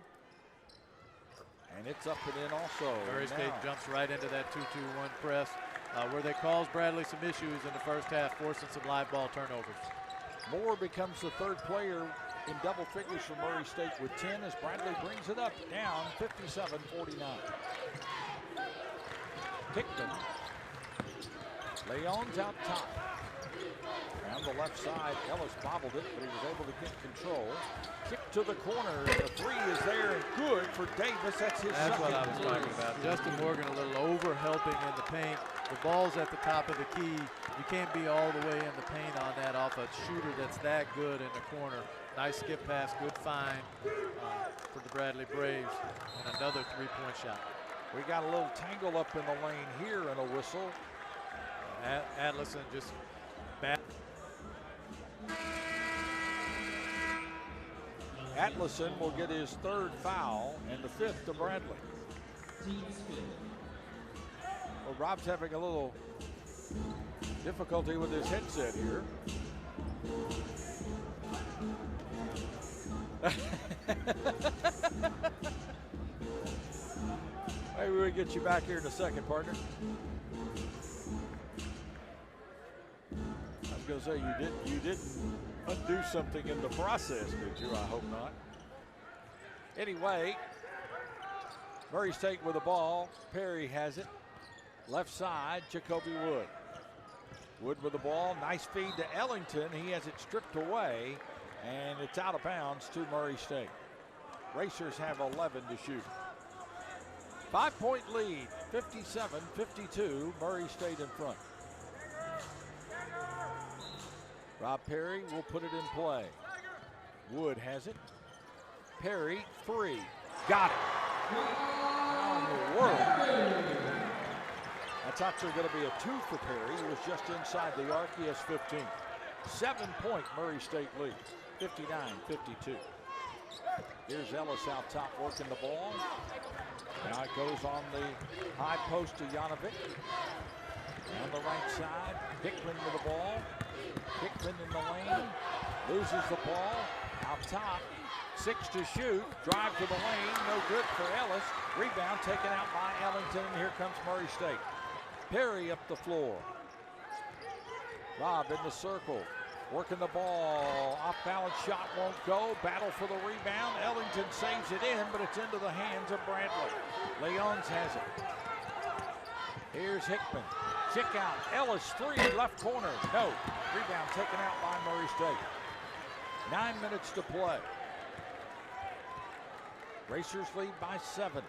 And it's up and in also. Murray State jumps right into that 2-2-1 press where they caused Bradley some issues in the first half, forcing some live ball turnovers. Moore becomes the third player in double figures for Murray State with 10 as Bradley brings it up, down 57-49. Hickman. Leon's out top. Around the left side, Ellis bobbled it, but he was able to get control. Kick to the corner. The three is there and good for Davis. That's his second. That's what I was talking about. Justin Morgan a little over helping in the paint. The ball's at the top of the key. You can't be all the way in the paint on that off a shooter that's that good in the corner. Nice skip pass, good find for the Bradley Braves. And another three-point shot. We got a little tangle up in the lane here and a whistle. Atlason just bad. Atlason will get his third foul and the 5th to Bradley. Well, Rob's having a little difficulty with his headset here. Maybe we'll get you back here in a second, partner. I was going to say you didn't undo something in the process, did you? I hope not. Anyway, Murray State with the ball. Perry has it. Left side, Jacoby Wood. Wood with the ball. Nice feed to Ellington. He has it stripped away, and it's out of bounds to Murray State. Racers have 11 to shoot. 5-point lead, 57-52. Murray State in front. Rob Perry will put it in play. Wood has it. Perry, 3. Got it. How in the world? That's actually going to be a 2 for Perry. He was just inside the arc. He has 15. 7-point Murray State lead, 59-52. Here's Ellis out top working the ball. Now it goes on the high post to Janovic. On the right side, Hickman with the ball. Hickman in the lane, loses the ball, out top, 6 to shoot, drive to the lane, no good for Ellis. Rebound taken out by Ellington, and here comes Murray State. Perry up the floor. Rob in the circle, working the ball, off balance shot won't go, battle for the rebound. Ellington saves it in, but it's into the hands of Bradley. Leons has it. Here's Hickman, Kick out. Ellis, three, left corner. No. Rebound taken out by Murray State. 9 minutes to play. Racers lead by 7.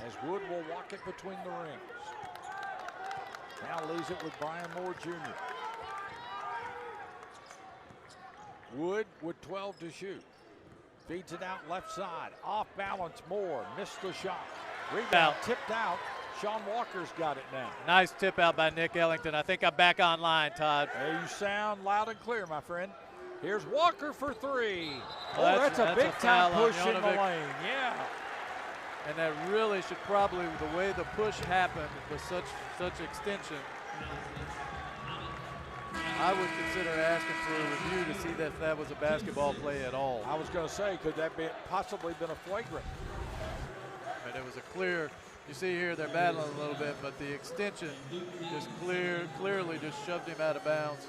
As Wood will walk it between the rings. Now leaves it with Brian Moore Jr. Wood with 12 to shoot. Feeds it out left side. Off balance, Moore. Missed the shot. Rebound tipped out. Sean Walker's got it now. Nice tip out by Nick Ellington. I think I'm back online, Todd. Hey, you sound loud and clear, my friend. Here's Walker for three. Well, that's a big-time push in the lane. Yeah. And that really should probably, the way the push happened with such extension, I would consider asking for a review to see that if that was a basketball play at all. I was going to say, could that be possibly been a flagrant? But it was a clear, you see here they're battling a little bit, but the extension just clearly just shoved him out of bounds.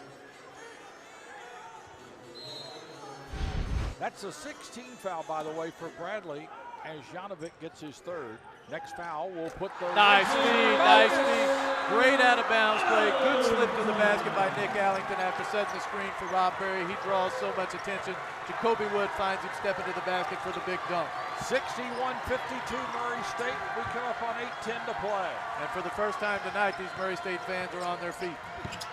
That's a 16 foul, by the way, for Bradley, as Janovic gets his third. Next foul will put the... Nice feed. Great out of bounds play. Good slip to the basket by Nick Ellington after setting the screen for Rob Perry. He draws so much attention. Jacoby Wood finds him stepping to the basket for the big dunk. 61-52 Murray State. We come up on 8:10 to play. And for the first time tonight, these Murray State fans are on their feet.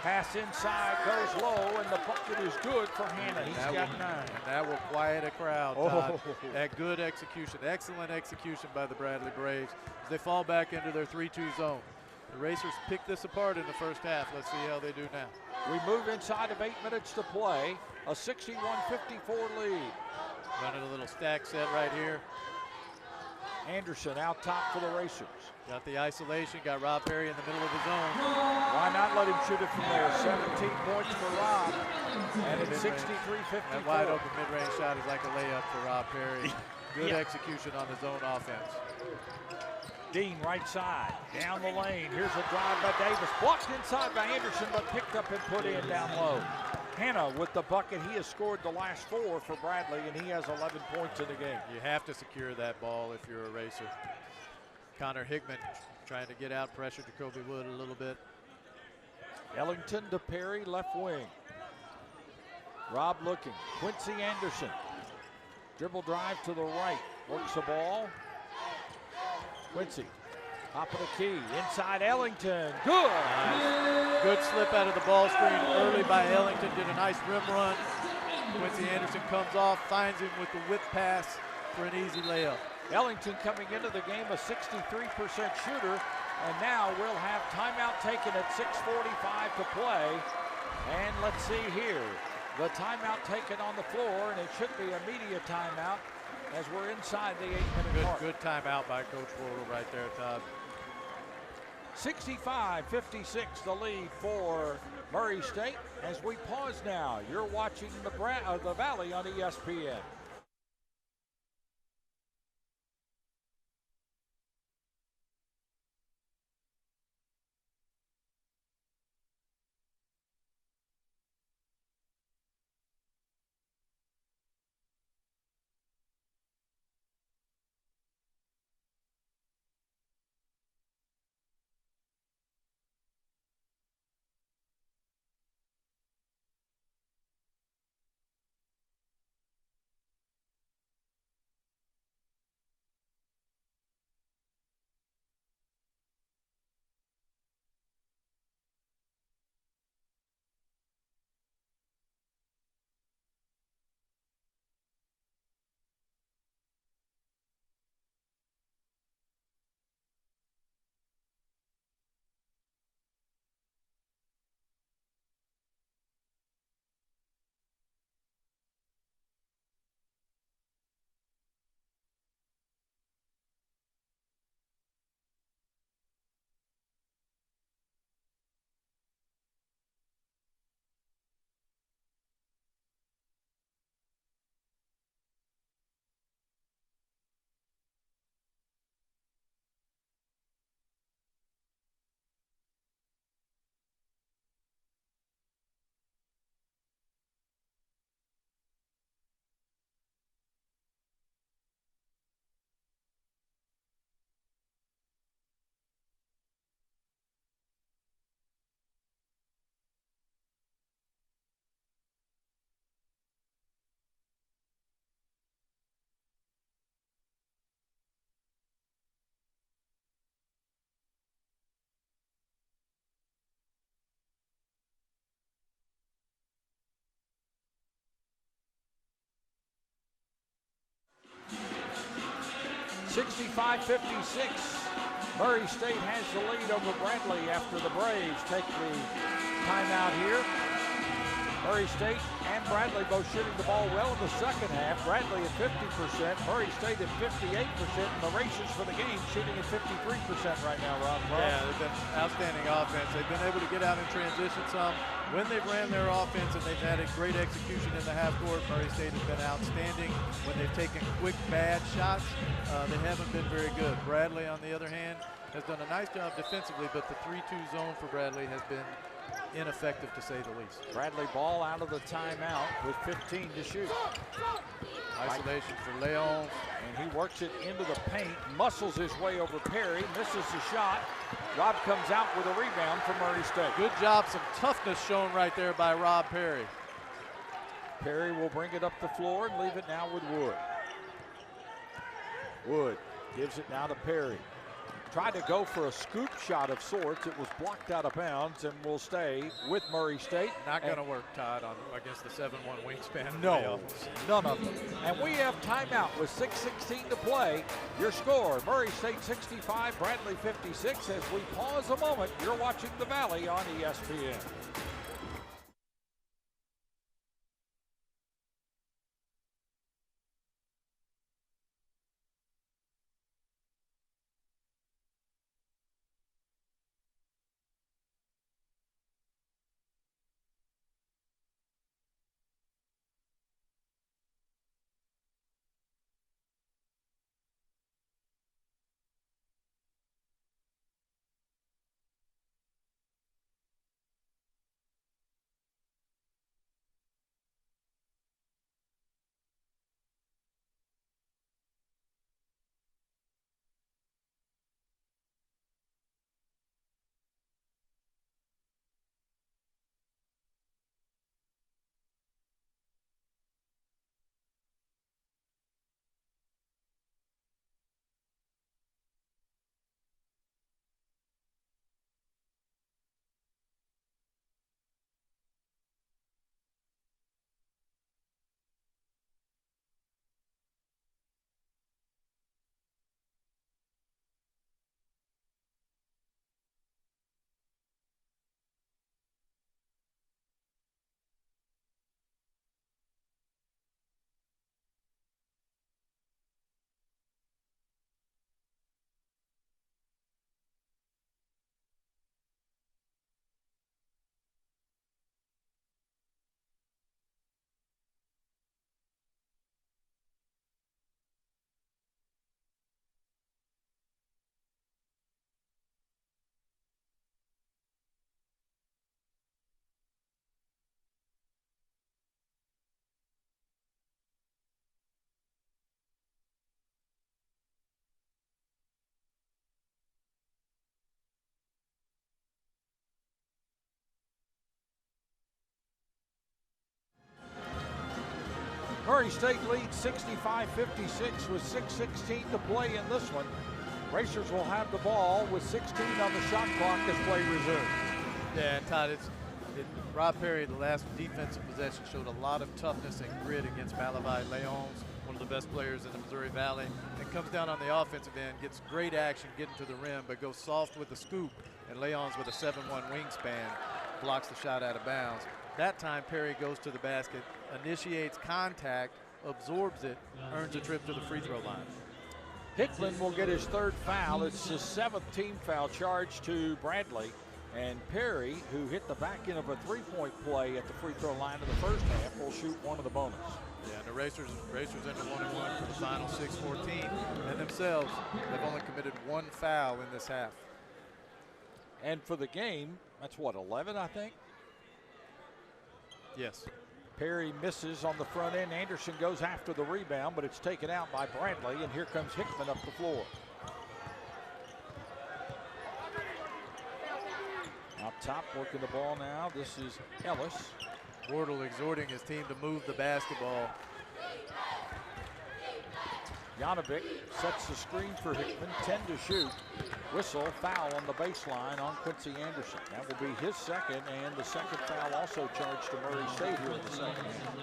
Pass inside, goes low, and the bucket is good for Hannah. He's got 9. And that will quiet a crowd, Todd. That good execution, excellent execution by the Bradley Braves as they fall back into their 3-2 zone. The Racers picked this apart in the first half. Let's see how they do now. We move inside of 8 minutes to play. A 61-54 lead. Running a little stack set right here. Anderson out top for the Racers. Got the isolation, got Rob Perry in the middle of the zone. Why not let him shoot it from there? 17 points for Rob, and it's 63-54. That wide open mid-range shot is like a layup for Rob Perry. Good execution on his own offense. Dean right side, down the lane. Here's a drive by Davis. Blocked inside by Anderson, but picked up and put in down low. Hannah with the bucket. He has scored the last 4 for Bradley, and he has 11 points in the game. You have to secure that ball if you're a Racer. Connor Hickman trying to get out, pressure Jacoby Wood a little bit. Ellington to Perry, left wing. Rob looking. Quincy Anderson. Dribble drive to the right. Works the ball. Quincy. Top of the key. Inside Ellington. Good. Nice. Good slip out of the ball screen early by Ellington. Did a nice rim run. Quincy Anderson comes off, finds him with the whip pass for an easy layup. Ellington coming into the game a 63% shooter, and now we'll have timeout taken at 6:45 to play. And let's see here, the timeout taken on the floor, and it should be a media timeout as we're inside the 8-minute mark. Good timeout by Coach Worrell right there, Todd. 65-56 the lead for Murray State. As we pause now, you're watching the Valley on ESPN. 65-56. Murray State has the lead over Bradley after the Braves take the timeout here. Murray State and Bradley both shooting the ball well in the second half. Bradley at 50%, Murray State at 58%, and the Racers for the game shooting at 53% right now, Rob. Yeah, they've been outstanding offense. They've been able to get out in transition some. When they've ran their offense and they've had a great execution in the half court, Murray State has been outstanding. When they've taken quick, bad shots, they haven't been very good. Bradley, on the other hand, has done a nice job defensively, but the 3-2 zone for Bradley has been ineffective, to say the least. Bradley ball out of the timeout with 15 to shoot. Isolation for Leon. And he works it into the paint, muscles his way over Perry, misses the shot. Rob comes out with a rebound for Murray State. Good job, some toughness shown right there by Rob Perry. Perry will bring it up the floor and leave it now with Wood. Wood gives it now to Perry. Tried to go for a scoop shot of sorts. It was blocked out of bounds and will stay with Murray State. Not going to work, Todd, against the 7-1 wingspan. No, none of them. And we have timeout with 6:16 to play. Your score, Murray State 65, Bradley 56. As we pause a moment, you're watching The Valley on ESPN. Murray State leads 65-56 with 6:16 to play in this one. Racers will have the ball with 16 on the shot clock as play resumes. Yeah, Todd, Rob Perry, the last defensive possession, showed a lot of toughness and grit against Malavai Leons, one of the best players in the Missouri Valley. And comes down on the offensive end, gets great action getting to the rim, but goes soft with the scoop. And Leons, with a 7-1 wingspan, blocks the shot out of bounds. That time, Perry goes to the basket, initiates contact, absorbs it, earns a trip to the free throw line. Hickman will get his third foul. It's his 7th team foul charge to Bradley. And Perry, who hit the back end of a three-point play at the free throw line in the first half, will shoot one of the bonus. Yeah, and the Racers into 1-1 for the final 6-14. And themselves, they've only committed one foul in this half. And for the game, that's what, 11, I think? Yes. Perry misses on the front end. Anderson goes after the rebound, but it's taken out by Bradley, and here comes Hickman up the floor. Out top, working the ball now. This is Ellis. Wardle exhorting his team to move the basketball. Janovic sets the screen for Hickman, 10 to shoot. Whistle, foul on the baseline on Quincy Anderson. That will be his second, and the second foul also charged to Murray State here in the second half.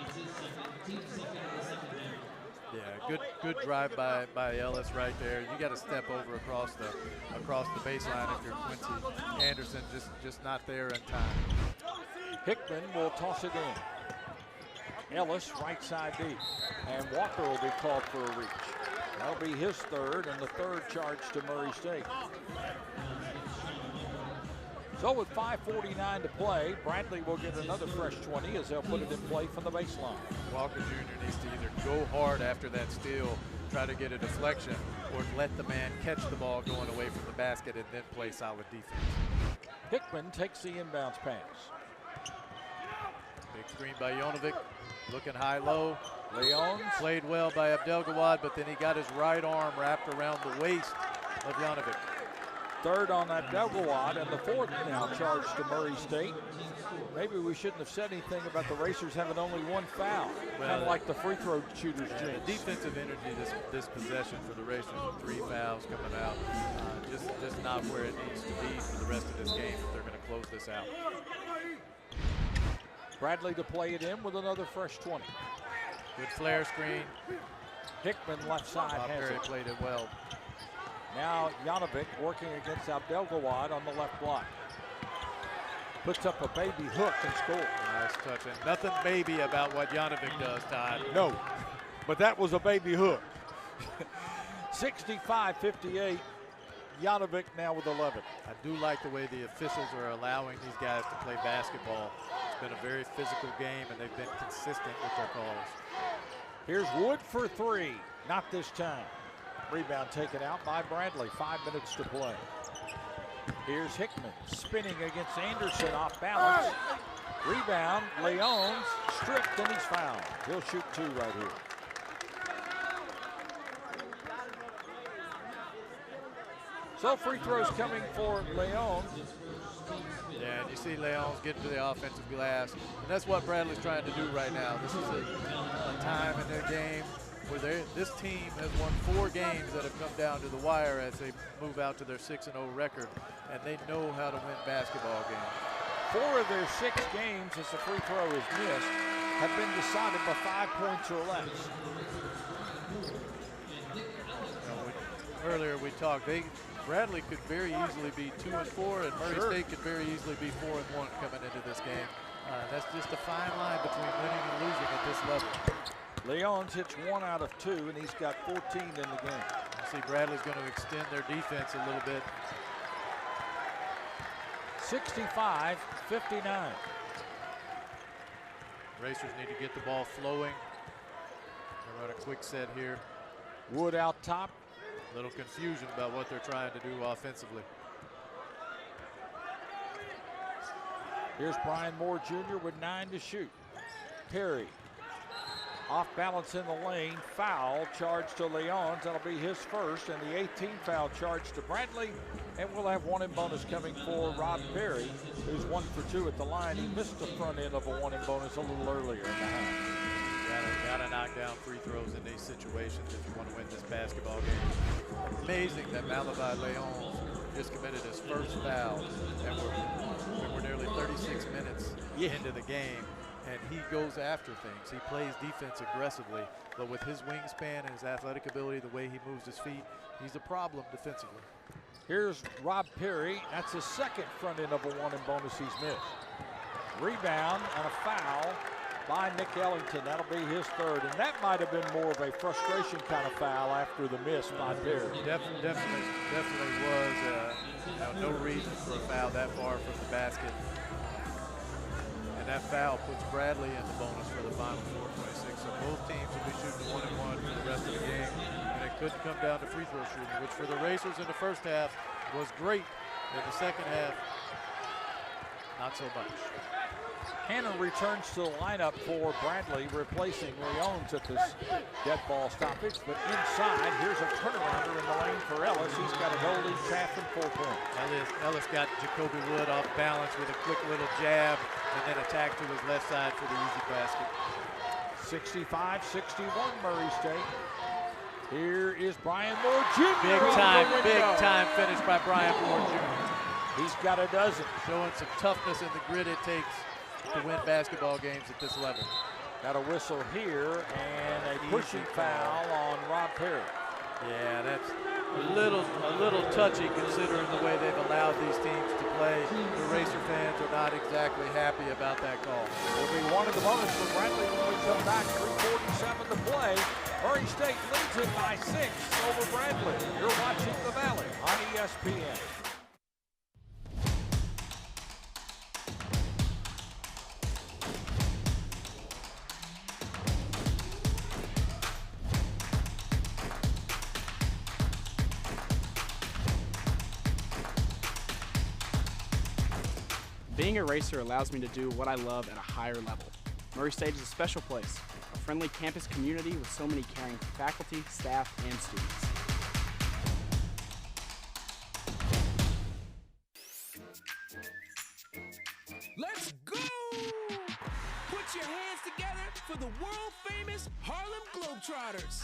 Yeah, Good drive by Ellis right there. You got to step over across the baseline if you're Quincy Anderson. Just not there in time. Hickman will toss it in. Ellis right side deep, and Walker will be called for a reach. That'll be his third, and the third charge to Murray State. So with 5:49 to play, Bradley will get another fresh 20 as they'll put it in play from the baseline. Walker Jr. needs to either go hard after that steal, try to get a deflection, or let the man catch the ball going away from the basket and then play solid defense. Hickman takes the inbounds pass. Big screen by Jonovic, looking high-low. Leons played well by Abdelgawad, but then he got his right arm wrapped around the waist of Jonovic. Third on Abdelgawad, and the fourth now charged to Murray State. Maybe we shouldn't have said anything about the Racers having only one foul, kind of like the free throw shooters jinx. Defensive energy this possession for the Racers with 3 fouls coming out. Just not where it needs to be for the rest of this game if they're going to close this out. Bradley to play it in with another fresh 20. Good flare screen. Hickman left side has Perry it. played it well. Now Jonovic working against Abdelgawad on the left block. Puts up a baby hook and scores. Nice touch. And nothing baby about what Jonovic does, Todd. No, but that was a baby hook. 65-58. Jonovic now with 11. I do like the way the officials are allowing these guys to play basketball. It's been a very physical game, and they've been consistent with their calls. Here's Wood for 3. Not this time. Rebound taken out by Bradley. 5 minutes to play. Here's Hickman spinning against Anderson off balance. Rebound, Leons stripped and he's fouled. He'll shoot 2 right here. So free throws coming for Leons. Yeah, and you see Leons get to the offensive glass, and that's what Bradley's trying to do right now. This is a time in their game where this team has won 4 games that have come down to the wire as they move out to their 6-0 record, and they know how to win basketball games. 4 of their 6 games, as the free throw is missed, have been decided by 5 points or less. Earlier we talked, Bradley could very easily be 2-4, and Murray State could very easily be 4-1 coming into this game. That's just a fine line between winning and losing at this level. Leons hits 1 out of 2, and he's got 14 in the game. You see Bradley's going to extend their defense a little bit. 65-59. Racers need to get the ball flowing. They'll run a quick set here. Wood out top. A little confusion about what they're trying to do offensively. Here's Brian Moore Jr. with 9 to shoot. Perry off balance in the lane. Foul charge to Leons. That'll be his first, and the 18th foul charge to Bradley. And we'll have 1 in bonus coming for Rob Perry, who's 1 for 2 at the line. He missed the front end of a 1 in bonus a little earlier in the half. Gotta knock down free throws in these situations if you want to win this basketball game. Amazing that Malavi Leons just committed his first foul, and we're nearly 36 minutes into the game, and he goes after things. He plays defense aggressively, but with his wingspan and his athletic ability, the way he moves his feet, he's a problem defensively. Here's Rob Perry. That's his second front end of a 1 in bonus he's missed. Rebound and a foul by Nick Ellington. That'll be his third, and that might have been more of a frustration kind of foul after the miss by Perry. Definitely was. No reason for a foul that far from the basket. And that foul puts Bradley in the bonus for the final 4:26. So both teams will be shooting 1 and 1 for the rest of the game, and it could come down to free throw shooting, which for the Racers in the first half was great. In the second half, not so much. Hannon returns to the lineup for Bradley, replacing Leons at this dead ball stoppage. But inside, here's a turnarounder in the lane for Ellis. He's got a goal each half and 4 points. Ellis got Jacoby Wood off balance with a quick little jab and then attack to his left side for the easy basket. 65-61 Murray State. Here is Brian Moore Jr. Big time finish by Brian Moore Jr. He's got a dozen. Showing some toughness in the grit it takes to win basketball games at this level. Got a whistle here and a pushing foul on Rob Perry. Yeah, that's a little touchy considering the way they've allowed these teams to play. The Racer fans are not exactly happy about that call. It'll be one of the bonus for Bradley when we come back. 3:47 to play. Murray State leads it by 6 over Bradley. You're watching The Valley on ESPN. Being a racer allows me to do what I love at a higher level. Murray State is a special place, a friendly campus community with so many caring faculty, staff, and students. Let's go! Put your hands together for the world-famous Harlem Globetrotters.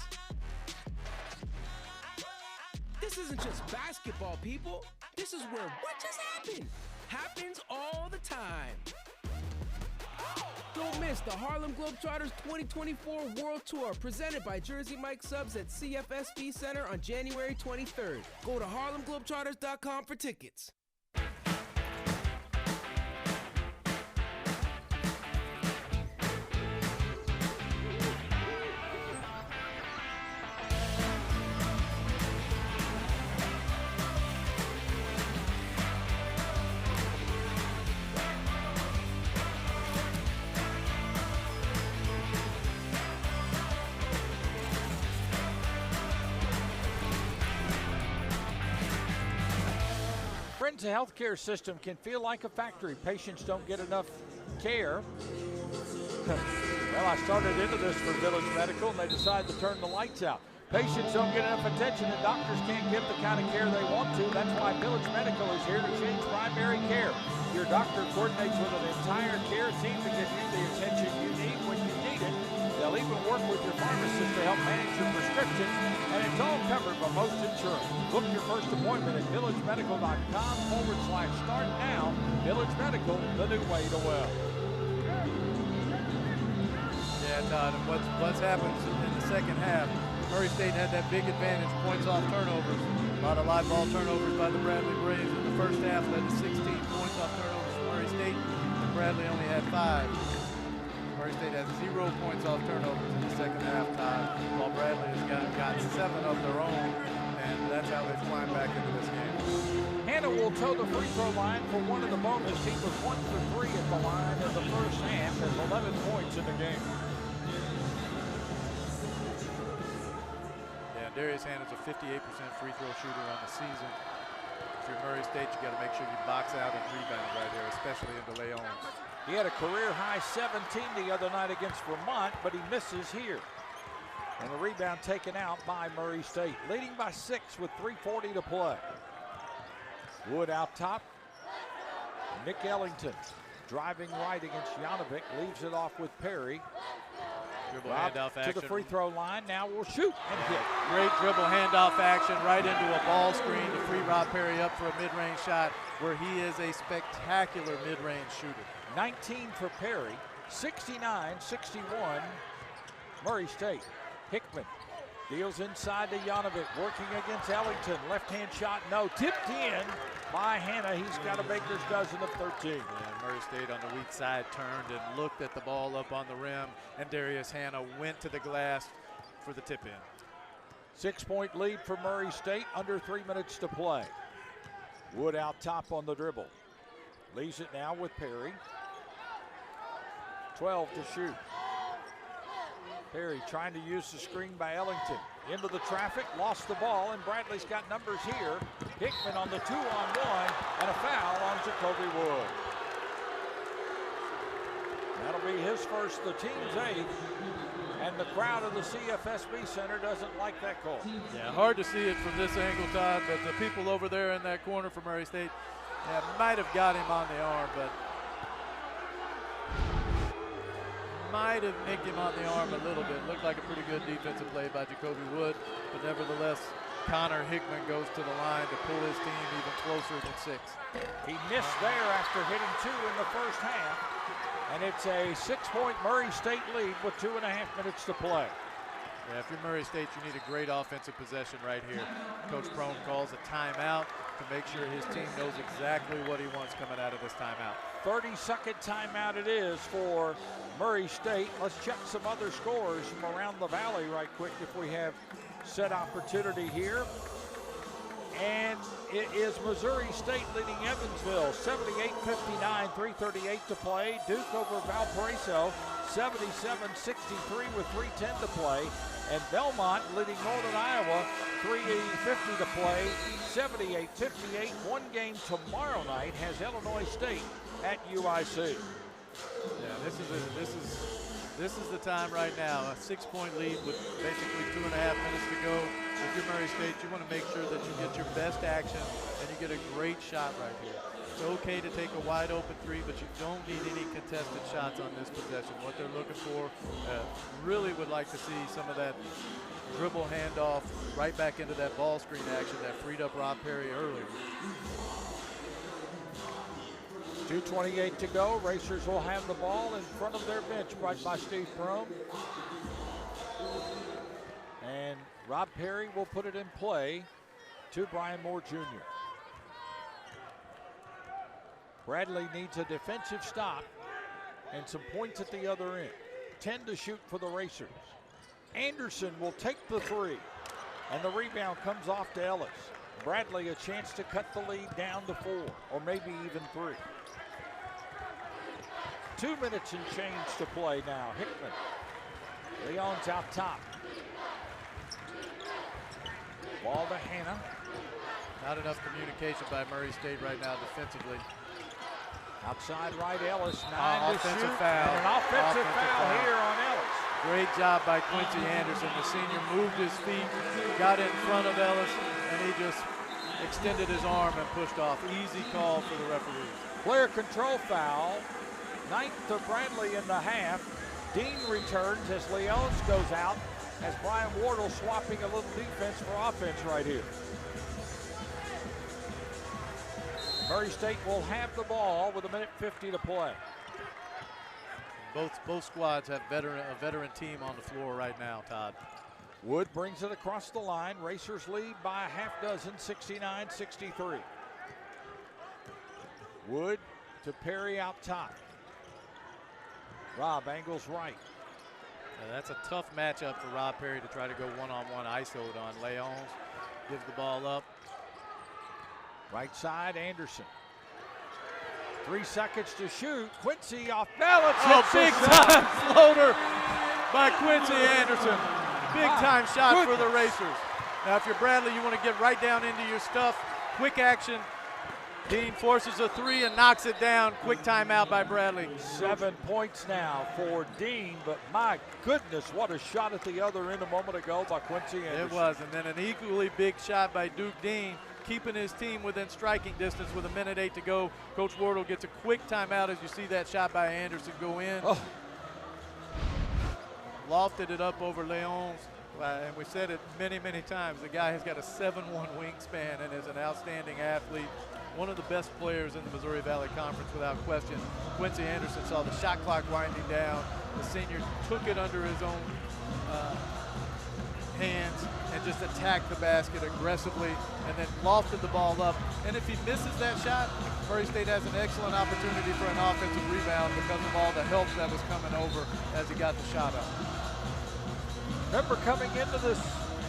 This isn't just basketball, people. This is where what just happened happens all the time. Don't miss the Harlem Globetrotters 2024 World Tour presented by Jersey Mike Subs at CFSB Center on January 23rd. Go to harlemglobetrotters.com for tickets. The healthcare system can feel like a factory. Patients don't get enough care. Well, I started into this for Village Medical, and they decided to turn the lights out. Patients don't get enough attention, and doctors can't give the kind of care they want to. That's why Village Medical is here to change primary care. Your doctor coordinates with an entire care team to give you the attention you need when you need it. They'll even work with your pharmacist to help manage your prescriptions, and it's all covered by most insurance. Book your first appointment at villagemedical.com/start now. Village Medical, the new way to well. Yeah, Todd, and what's happened in the second half, Murray State had that big advantage, points off turnovers. A lot of live ball turnovers by the Bradley Braves in the first half led to 16 points off turnovers for Murray State, and Bradley only had 5. Murray State has 0 points off turnovers in the second half, Todd, while Bradley has got 7 of their own, and that's how they've climbed back into this game. Hannah will toe the free throw line for one of the bonus. He was 1 for 3 at the line in the first half. There's 11 points in the game. Yeah, Darius Hannah's a 58% free throw shooter on the season. If you're Murray State, you got to make sure you box out and rebound right here, especially in the lay-ons. He had a career-high 17 the other night against Vermont, but he misses here. And the rebound taken out by Murray State, leading by 6 with 3:40 to play. Wood out top. Nick Ellington driving right against Janovic, leaves it off with Perry. Dribble handoff action. To the free throw line, now will shoot and hit. Great dribble handoff action right into a ball screen to free Rob Perry up for a mid-range shot, where he is a spectacular mid-range shooter. 19 for Perry, 69-61, Murray State. Hickman deals inside to Janovic, working against Ellington. Left-hand shot, no. Tipped in by Hannah. He's got a baker's dozen of 13. Yeah, Murray State on the weak side turned and looked at the ball up on the rim, and Darius Hannah went to the glass for the tip-in. 6-point lead for Murray State, under 3 minutes to play. Wood out top on the dribble. Leaves it now with Perry. 12 to shoot. Perry trying to use the screen by Ellington. Into the traffic, lost the ball, and Bradley's got numbers here. Hickman on the 2-on-1, and a foul on Jacoby Wood. That'll be his first, the team's 8th, and the crowd of the CFSB Center doesn't like that call. Yeah, hard to see it from this angle, Todd, but the people over there in that corner for Murray State might have got him on the arm, but might have nicked him on the arm a little bit. Looked like a pretty good defensive play by Jacoby Wood, but nevertheless, Connor Hickman goes to the line to pull his team even closer than 6. He missed there after hitting 2 in the first half. And it's a 6-point Murray State lead with 2.5 minutes to play. Yeah, if you're Murray State, you need a great offensive possession right here. Coach Prohm calls a timeout to make sure his team knows exactly what he wants coming out of this timeout. 30-second timeout it is for Murray State. Let's check some other scores from around the Valley right quick if we have set opportunity here. And it is Missouri State leading Evansville 78-59, 3:38 to play. Duke over Valparaiso 77-63 with 3:10 to play. And Belmont leading Northern Iowa 3:50 to play, 78-58. One game tomorrow night has Illinois State at UIC. Yeah, this is the time right now. A 6-point lead with basically 2.5 minutes to go. If you're Murray State, you want to make sure that you get your best action and you get a great shot right here. It's okay to take a wide open 3, but you don't need any contested shots on this possession. What they're looking for, really would like to see some of that dribble handoff right back into that ball screen action that freed up Rob Perry earlier. 2:28 to go. Racers will have the ball in front of their bench, right by Steve Prohm. And Rob Perry will put it in play to Brian Moore Jr. Bradley needs a defensive stop and some points at the other end. 10 to shoot for the Racers. Anderson will take the 3, and the rebound comes off to Ellis. Bradley a chance to cut the lead down to 4, or maybe even 3. 2 minutes and change to play now. Hickman. Leon's out top. Ball to Hannah. Not enough communication by Murray State right now defensively. Outside right, Ellis, 9 to shoot. Foul. And an offensive foul here on Ellis. Great job by Quincy Anderson. The senior moved his feet, got in front of Ellis, and he just extended his arm and pushed off. Easy call for the referees. Player control foul. 9th to Bradley in the half. Dean returns as Leons goes out, as Brian Wardle swapping a little defense for offense right here. Murray State will have the ball with 1:50 to play. Both squads have a veteran team on the floor right now, Todd. Wood brings it across the line. Racers lead by a half dozen, 69-63. Wood to Perry out top. Rob angles right. Yeah, that's a tough matchup for Rob Perry to try to go one-on-one ISO'd on. Leons gives the ball up. Right side, Anderson. 3 seconds to shoot. Quincy off balance. Big time floater by Quincy Anderson. Big time shot for the Racers. Now, if you're Bradley, you want to get right down into your stuff. Quick action. Dean forces a 3 and knocks it down. Quick timeout by Bradley. 7 points now for Dean, but my goodness, what a shot at the other end a moment ago by Quincy Anderson. It was, and then an equally big shot by Duke Dean, keeping his team within striking distance with 1:08 to go. Coach Wardle gets a quick timeout as you see that shot by Anderson go in. Oh. Lofted it up over Leons. And we said it many, many times. The guy has got a 7'1" wingspan and is an outstanding athlete. One of the best players in the Missouri Valley Conference without question. Quincy Anderson saw the shot clock winding down. The senior took it under his own hands and just attacked the basket aggressively and then lofted the ball up. And if he misses that shot, Murray State has an excellent opportunity for an offensive rebound because of all the help that was coming over as he got the shot up. Remember, coming into this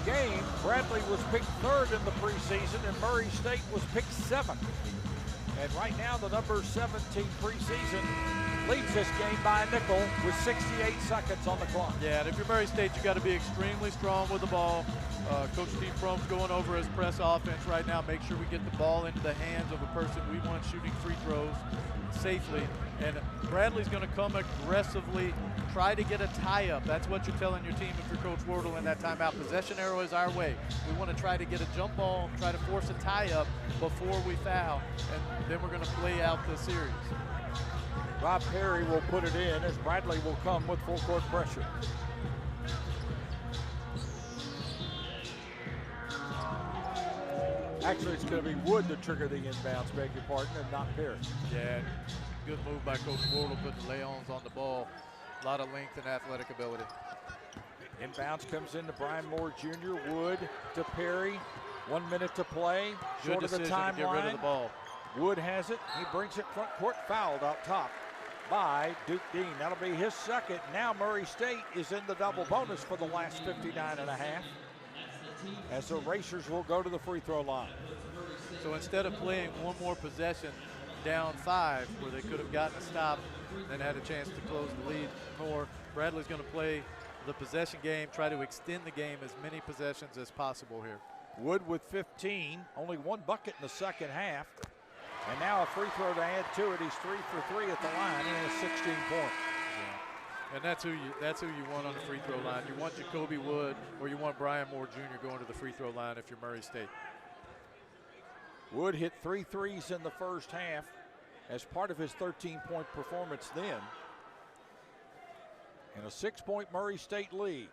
game, Bradley was picked 3rd in the preseason and Murray State was picked 7th. And right now the number 17 preseason leads this game by a nickel with 68 seconds on the clock. Yeah, and if you're Murray State, you got to be extremely strong with the ball. Coach Steve Prohm's going over his press offense right now. Make sure we get the ball into the hands of a person we want shooting free throws safely. And Bradley's going to come aggressively, try to get a tie-up. That's what you're telling your team if you're Coach Wardle in that timeout. Possession arrow is our way. We want to try to get a jump ball, try to force a tie-up before we foul, and then we're going to play out the series. Rob Perry will put it in as Bradley will come with full court pressure. Actually, it's going to be Wood to trigger the inbounds, beg your pardon, and not Pierce. Yeah, good move by Coach Wardle, putting Leons on the ball. A lot of length and athletic ability. Inbounds comes into Brian Moore Jr. Wood to Perry. 1 minute to play. Good Short of the decision to get rid of the timeline. ball. Wood has it. He brings it front court, fouled out top by Duke Dean. That'll be his second. Now Murray State is in the double bonus for the last 59 and a half, as the Racers will go to the free throw line. So instead of playing one more possession down 5, where they could have gotten a stop and had a chance to close the lead more, Bradley's going to play the possession game, try to extend the game as many possessions as possible here. Wood with 15, only 1 bucket in the second half. And now a free throw to add to it. He's 3 for 3 at the line and has 16 points. Yeah. And that's who you want on the free throw line. You want Jacoby Wood or you want Brian Moore Jr. going to the free throw line if you're Murray State. Wood hit 3 threes in the first half as part of his 13-point performance then. And a 6-point Murray State lead.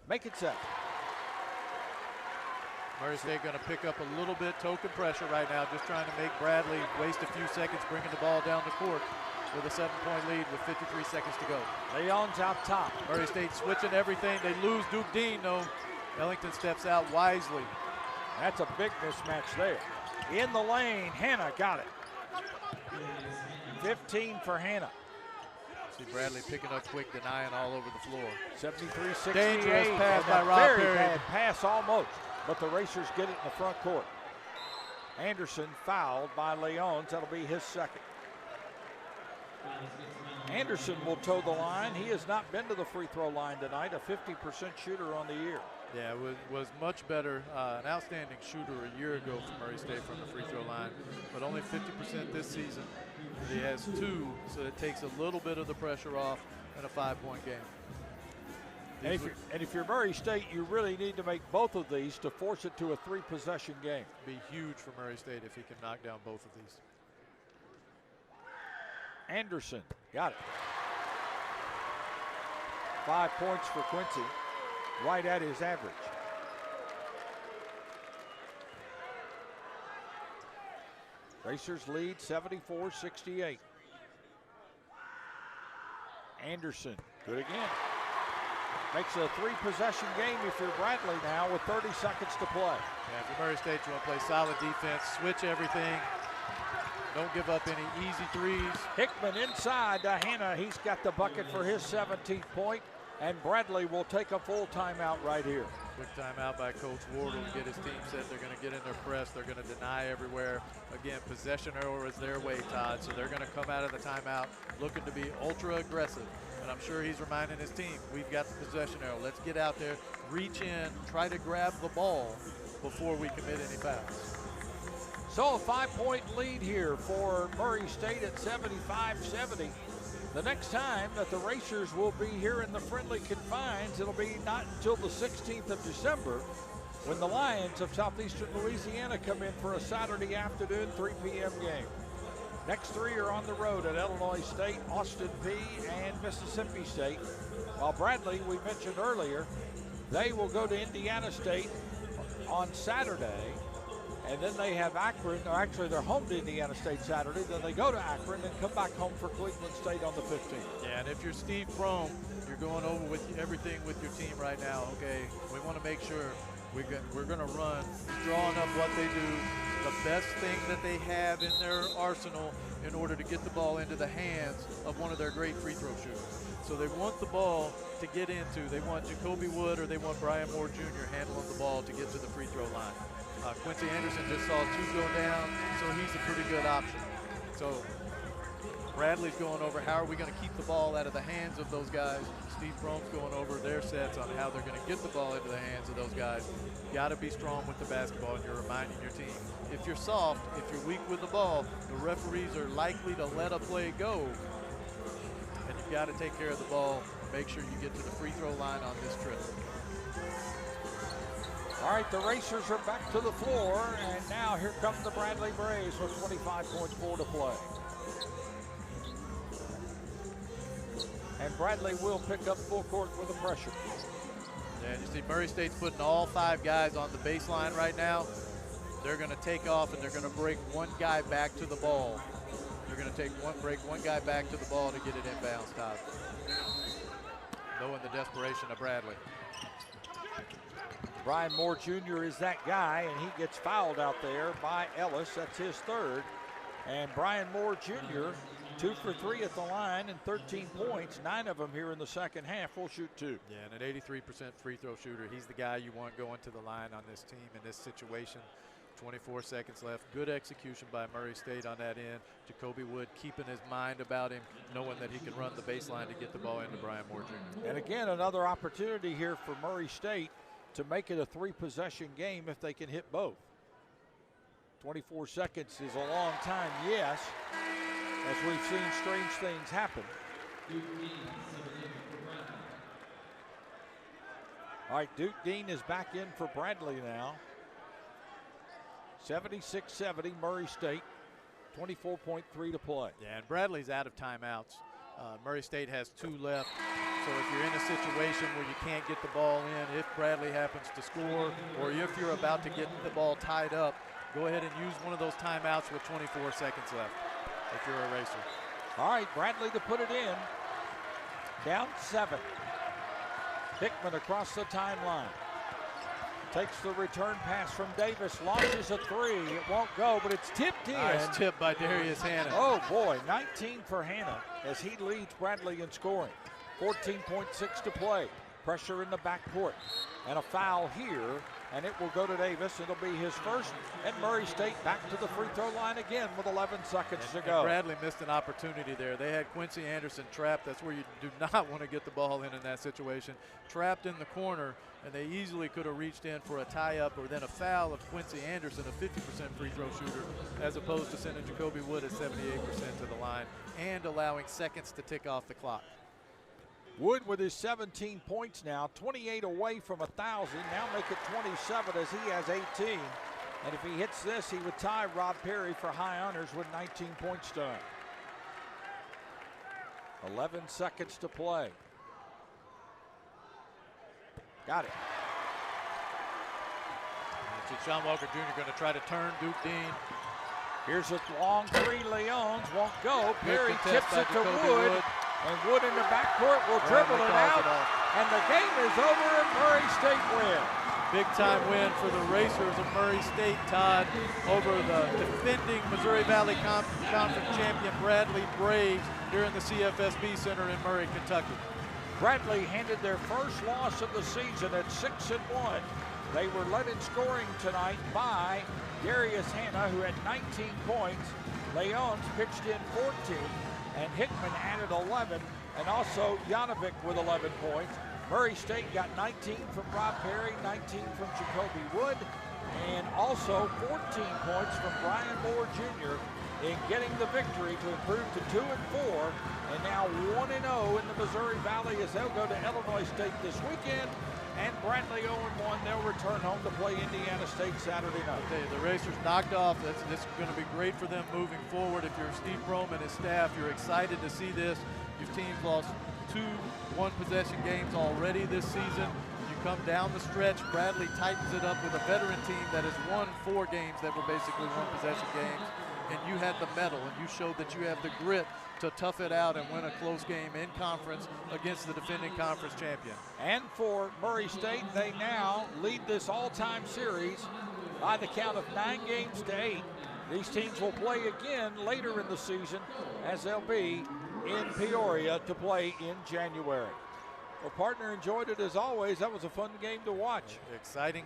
Make it 7. Murray State going to pick up a little bit token pressure right now, just trying to make Bradley waste a few seconds bringing the ball down the court with a 7-point lead with 53 seconds to go. Leon's out top. Murray State switching everything. They lose Duke Dean, though. Ellington steps out wisely. That's a big mismatch there. In the lane, Hannah got it. 15 for Hannah. See Bradley picking up quick, denying all over the floor. 73-68. Dangerous pass by Rob Perry. Perry. Bad pass almost, but the Racers get it in the front court. Anderson fouled by Leons. That'll be his second. Anderson will toe the line. He has not been to the free throw line tonight, a 50% shooter on the year. Yeah, was much better, an outstanding shooter a year ago for Murray State from the free throw line, but only 50% this season. He has 2, so it takes a little bit of the pressure off in a 5-point game. And if you're Murray State, you really need to make both of these to force it to a 3-possession game. Be huge for Murray State if he can knock down both of these. Anderson, got it. 5 points for Quincy, right at his average. Racers lead 74-68. Anderson, good again. Makes it a 3-possession game if you're Bradley now with 30 seconds to play. Yeah, if you're Murray State, you want to play solid defense, switch everything. Don't give up any easy threes. Hickman inside to Hannah. He's got the bucket for his 17th point, and Bradley will take a full timeout right here. Quick timeout by Coach Wardle to get his team set. They're going to get in their press. They're going to deny everywhere. Again, possession error is their way, Todd, so they're going to come out of the timeout looking to be ultra aggressive. And I'm sure he's reminding his team, we've got the possession arrow. Let's get out there, reach in, try to grab the ball before we commit any fouls. So a 5-point lead here for Murray State at 75-70. The next time that the Racers will be here in the friendly confines, it'll be not until the 16th of December when the Lions of Southeastern Louisiana come in for a Saturday afternoon 3 p.m. game. Next 3 are on the road at Illinois State, Austin Peay, and Mississippi State. While Bradley, we mentioned earlier, they will go to Indiana State on Saturday, and then they have Akron, or actually they're home to Indiana State Saturday, then they go to Akron and come back home for Cleveland State on the 15th. Yeah, and if you're Steve Prohm, you're going over with everything with your team right now, okay? We want to make sure we're going to run, drawing up what they do, the best thing that they have in their arsenal in order to get the ball into the hands of one of their great free throw shooters. So they want the ball to get into. They want Jacoby Wood or they want Brian Moore Jr. handling the ball to get to the free throw line. Quincy Anderson just saw 2 go down, so he's a pretty good option. So Bradley's going over how are we going to keep the ball out of the hands of those guys. Steve Prohm's going over their sets on how they're going to get the ball into the hands of those guys. You got to be strong with the basketball, and you're reminding your team. If you're soft, if you're weak with the ball, the referees are likely to let a play go. And you've got to take care of the ball. Make sure you get to the free throw line on this trip. All right, the Racers are back to the floor, and now here come the Bradley Braves with 25.4 to play. And Bradley will pick up full court with the pressure. Yeah, you see Murray State's putting all 5 guys on the baseline right now. They're going to take off and they're going to break one guy back to the ball. They're going to break one guy back to the ball to get it inbounds, Todd. Knowing the desperation of Bradley. Brian Moore Jr. is that guy, and he gets fouled out there by Ellis. That's his third. And Brian Moore Jr., 2 for 3 at the line and 13 points, 9 of them here in the second half. We'll shoot 2. Yeah, and an 83% free throw shooter. He's the guy you want going to the line on this team in this situation. 24 seconds left. Good execution by Murray State on that end. Jacoby Wood keeping his mind about him, knowing that he can run the baseline to get the ball into Brian Moore Jr. And again, another opportunity here for Murray State to make it a 3-possession game if they can hit both. 24 seconds is a long time, yes, as we've seen strange things happen. All right, Duke Dean is back in for Bradley now. 76-70, Murray State, 24.3 to play. Yeah, and Bradley's out of timeouts. Murray State has 2 left. So if you're in a situation where you can't get the ball in, if Bradley happens to score, or if you're about to get the ball tied up, go ahead and use one of those timeouts with 24 seconds left if you're a racer. All right, Bradley to put it in. Down 7. Hickman across the timeline. Takes the return pass from Davis, launches a 3. It won't go, but it's tipped in. Nice tip by Darius Hannah. Oh boy, 19 for Hannah as he leads Bradley in scoring. 14.6 to play. Pressure in the backcourt. And a foul here, and it will go to Davis. It'll be his first, and Murray State back to the free throw line again with 11 seconds to go. And Bradley missed an opportunity there. They had Quincy Anderson trapped. That's where you do not want to get the ball in that situation. Trapped in the corner, and they easily could have reached in for a tie-up or then a foul of Quincy Anderson, a 50% free throw shooter, as opposed to sending Jacoby Wood at 78% to the line and allowing seconds to tick off the clock. Wood with his 17 points now, 28 away from 1,000. Now make it 27 as he has 18. And if he hits this, he would tie Rob Perry for high honors with 19 points done. 11 seconds to play. Got it. Sean Walker Jr. going to try to turn Duke Dean. Here's a long 3, Leons won't go. Perry tips it to Wood. And Wood in the backcourt will dribble it out. And the game is over and Murray State wins. Big time win for the Racers of Murray State, Todd, over the defending Missouri Valley Conference champion Bradley Braves here in the CFSB Center in Murray, Kentucky. Bradley handed their first loss of the season at 6-1. They were led in scoring tonight by Darius Hannah, who had 19 points. Leons pitched in 14. And Hickman added 11, and also Janovic with 11 points. Murray State got 19 from Rob Perry, 19 from Jacoby Wood, and also 14 points from Brian Moore Jr. in getting the victory to improve to 2-4, and now 1-0 in the Missouri Valley as they'll go to Illinois State this weekend. And Bradley 0-1, they'll return home to play Indiana State Saturday night. I'll tell you, the Racers knocked off. This is going to be great for them moving forward. If you're Steve Prohm and his staff, you're excited to see this. Your team's lost 2 one-possession games already this season. You come down the stretch, Bradley tightens it up with a veteran team that has won 4 games that were basically one-possession games. And you had the mettle, and you showed that you have the grit to tough it out and win a close game in conference against the defending conference champion. And for Murray State, they now lead this all-time series by the count of 9-8. These teams will play again later in the season as they'll be in Peoria to play in January. Well, partner, enjoyed it as always. That was a fun game to watch. Exciting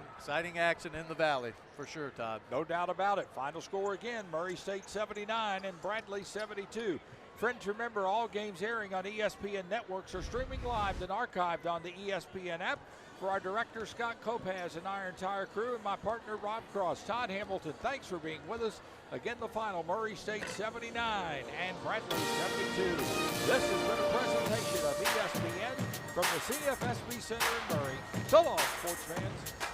action in the Valley for sure, Todd. No doubt about it. Final score again, Murray State 79 and Bradley 72. Friends, remember all games airing on ESPN networks are streaming live and archived on the ESPN app. For our director, Scott Kopaz, and our entire crew, and my partner, Rob Cross, Todd Hamilton, thanks for being with us. Again, the final, Murray State 79 and Bradley 72. This has been a presentation of ESPN from the CFSB Center in Murray. So long, sports fans.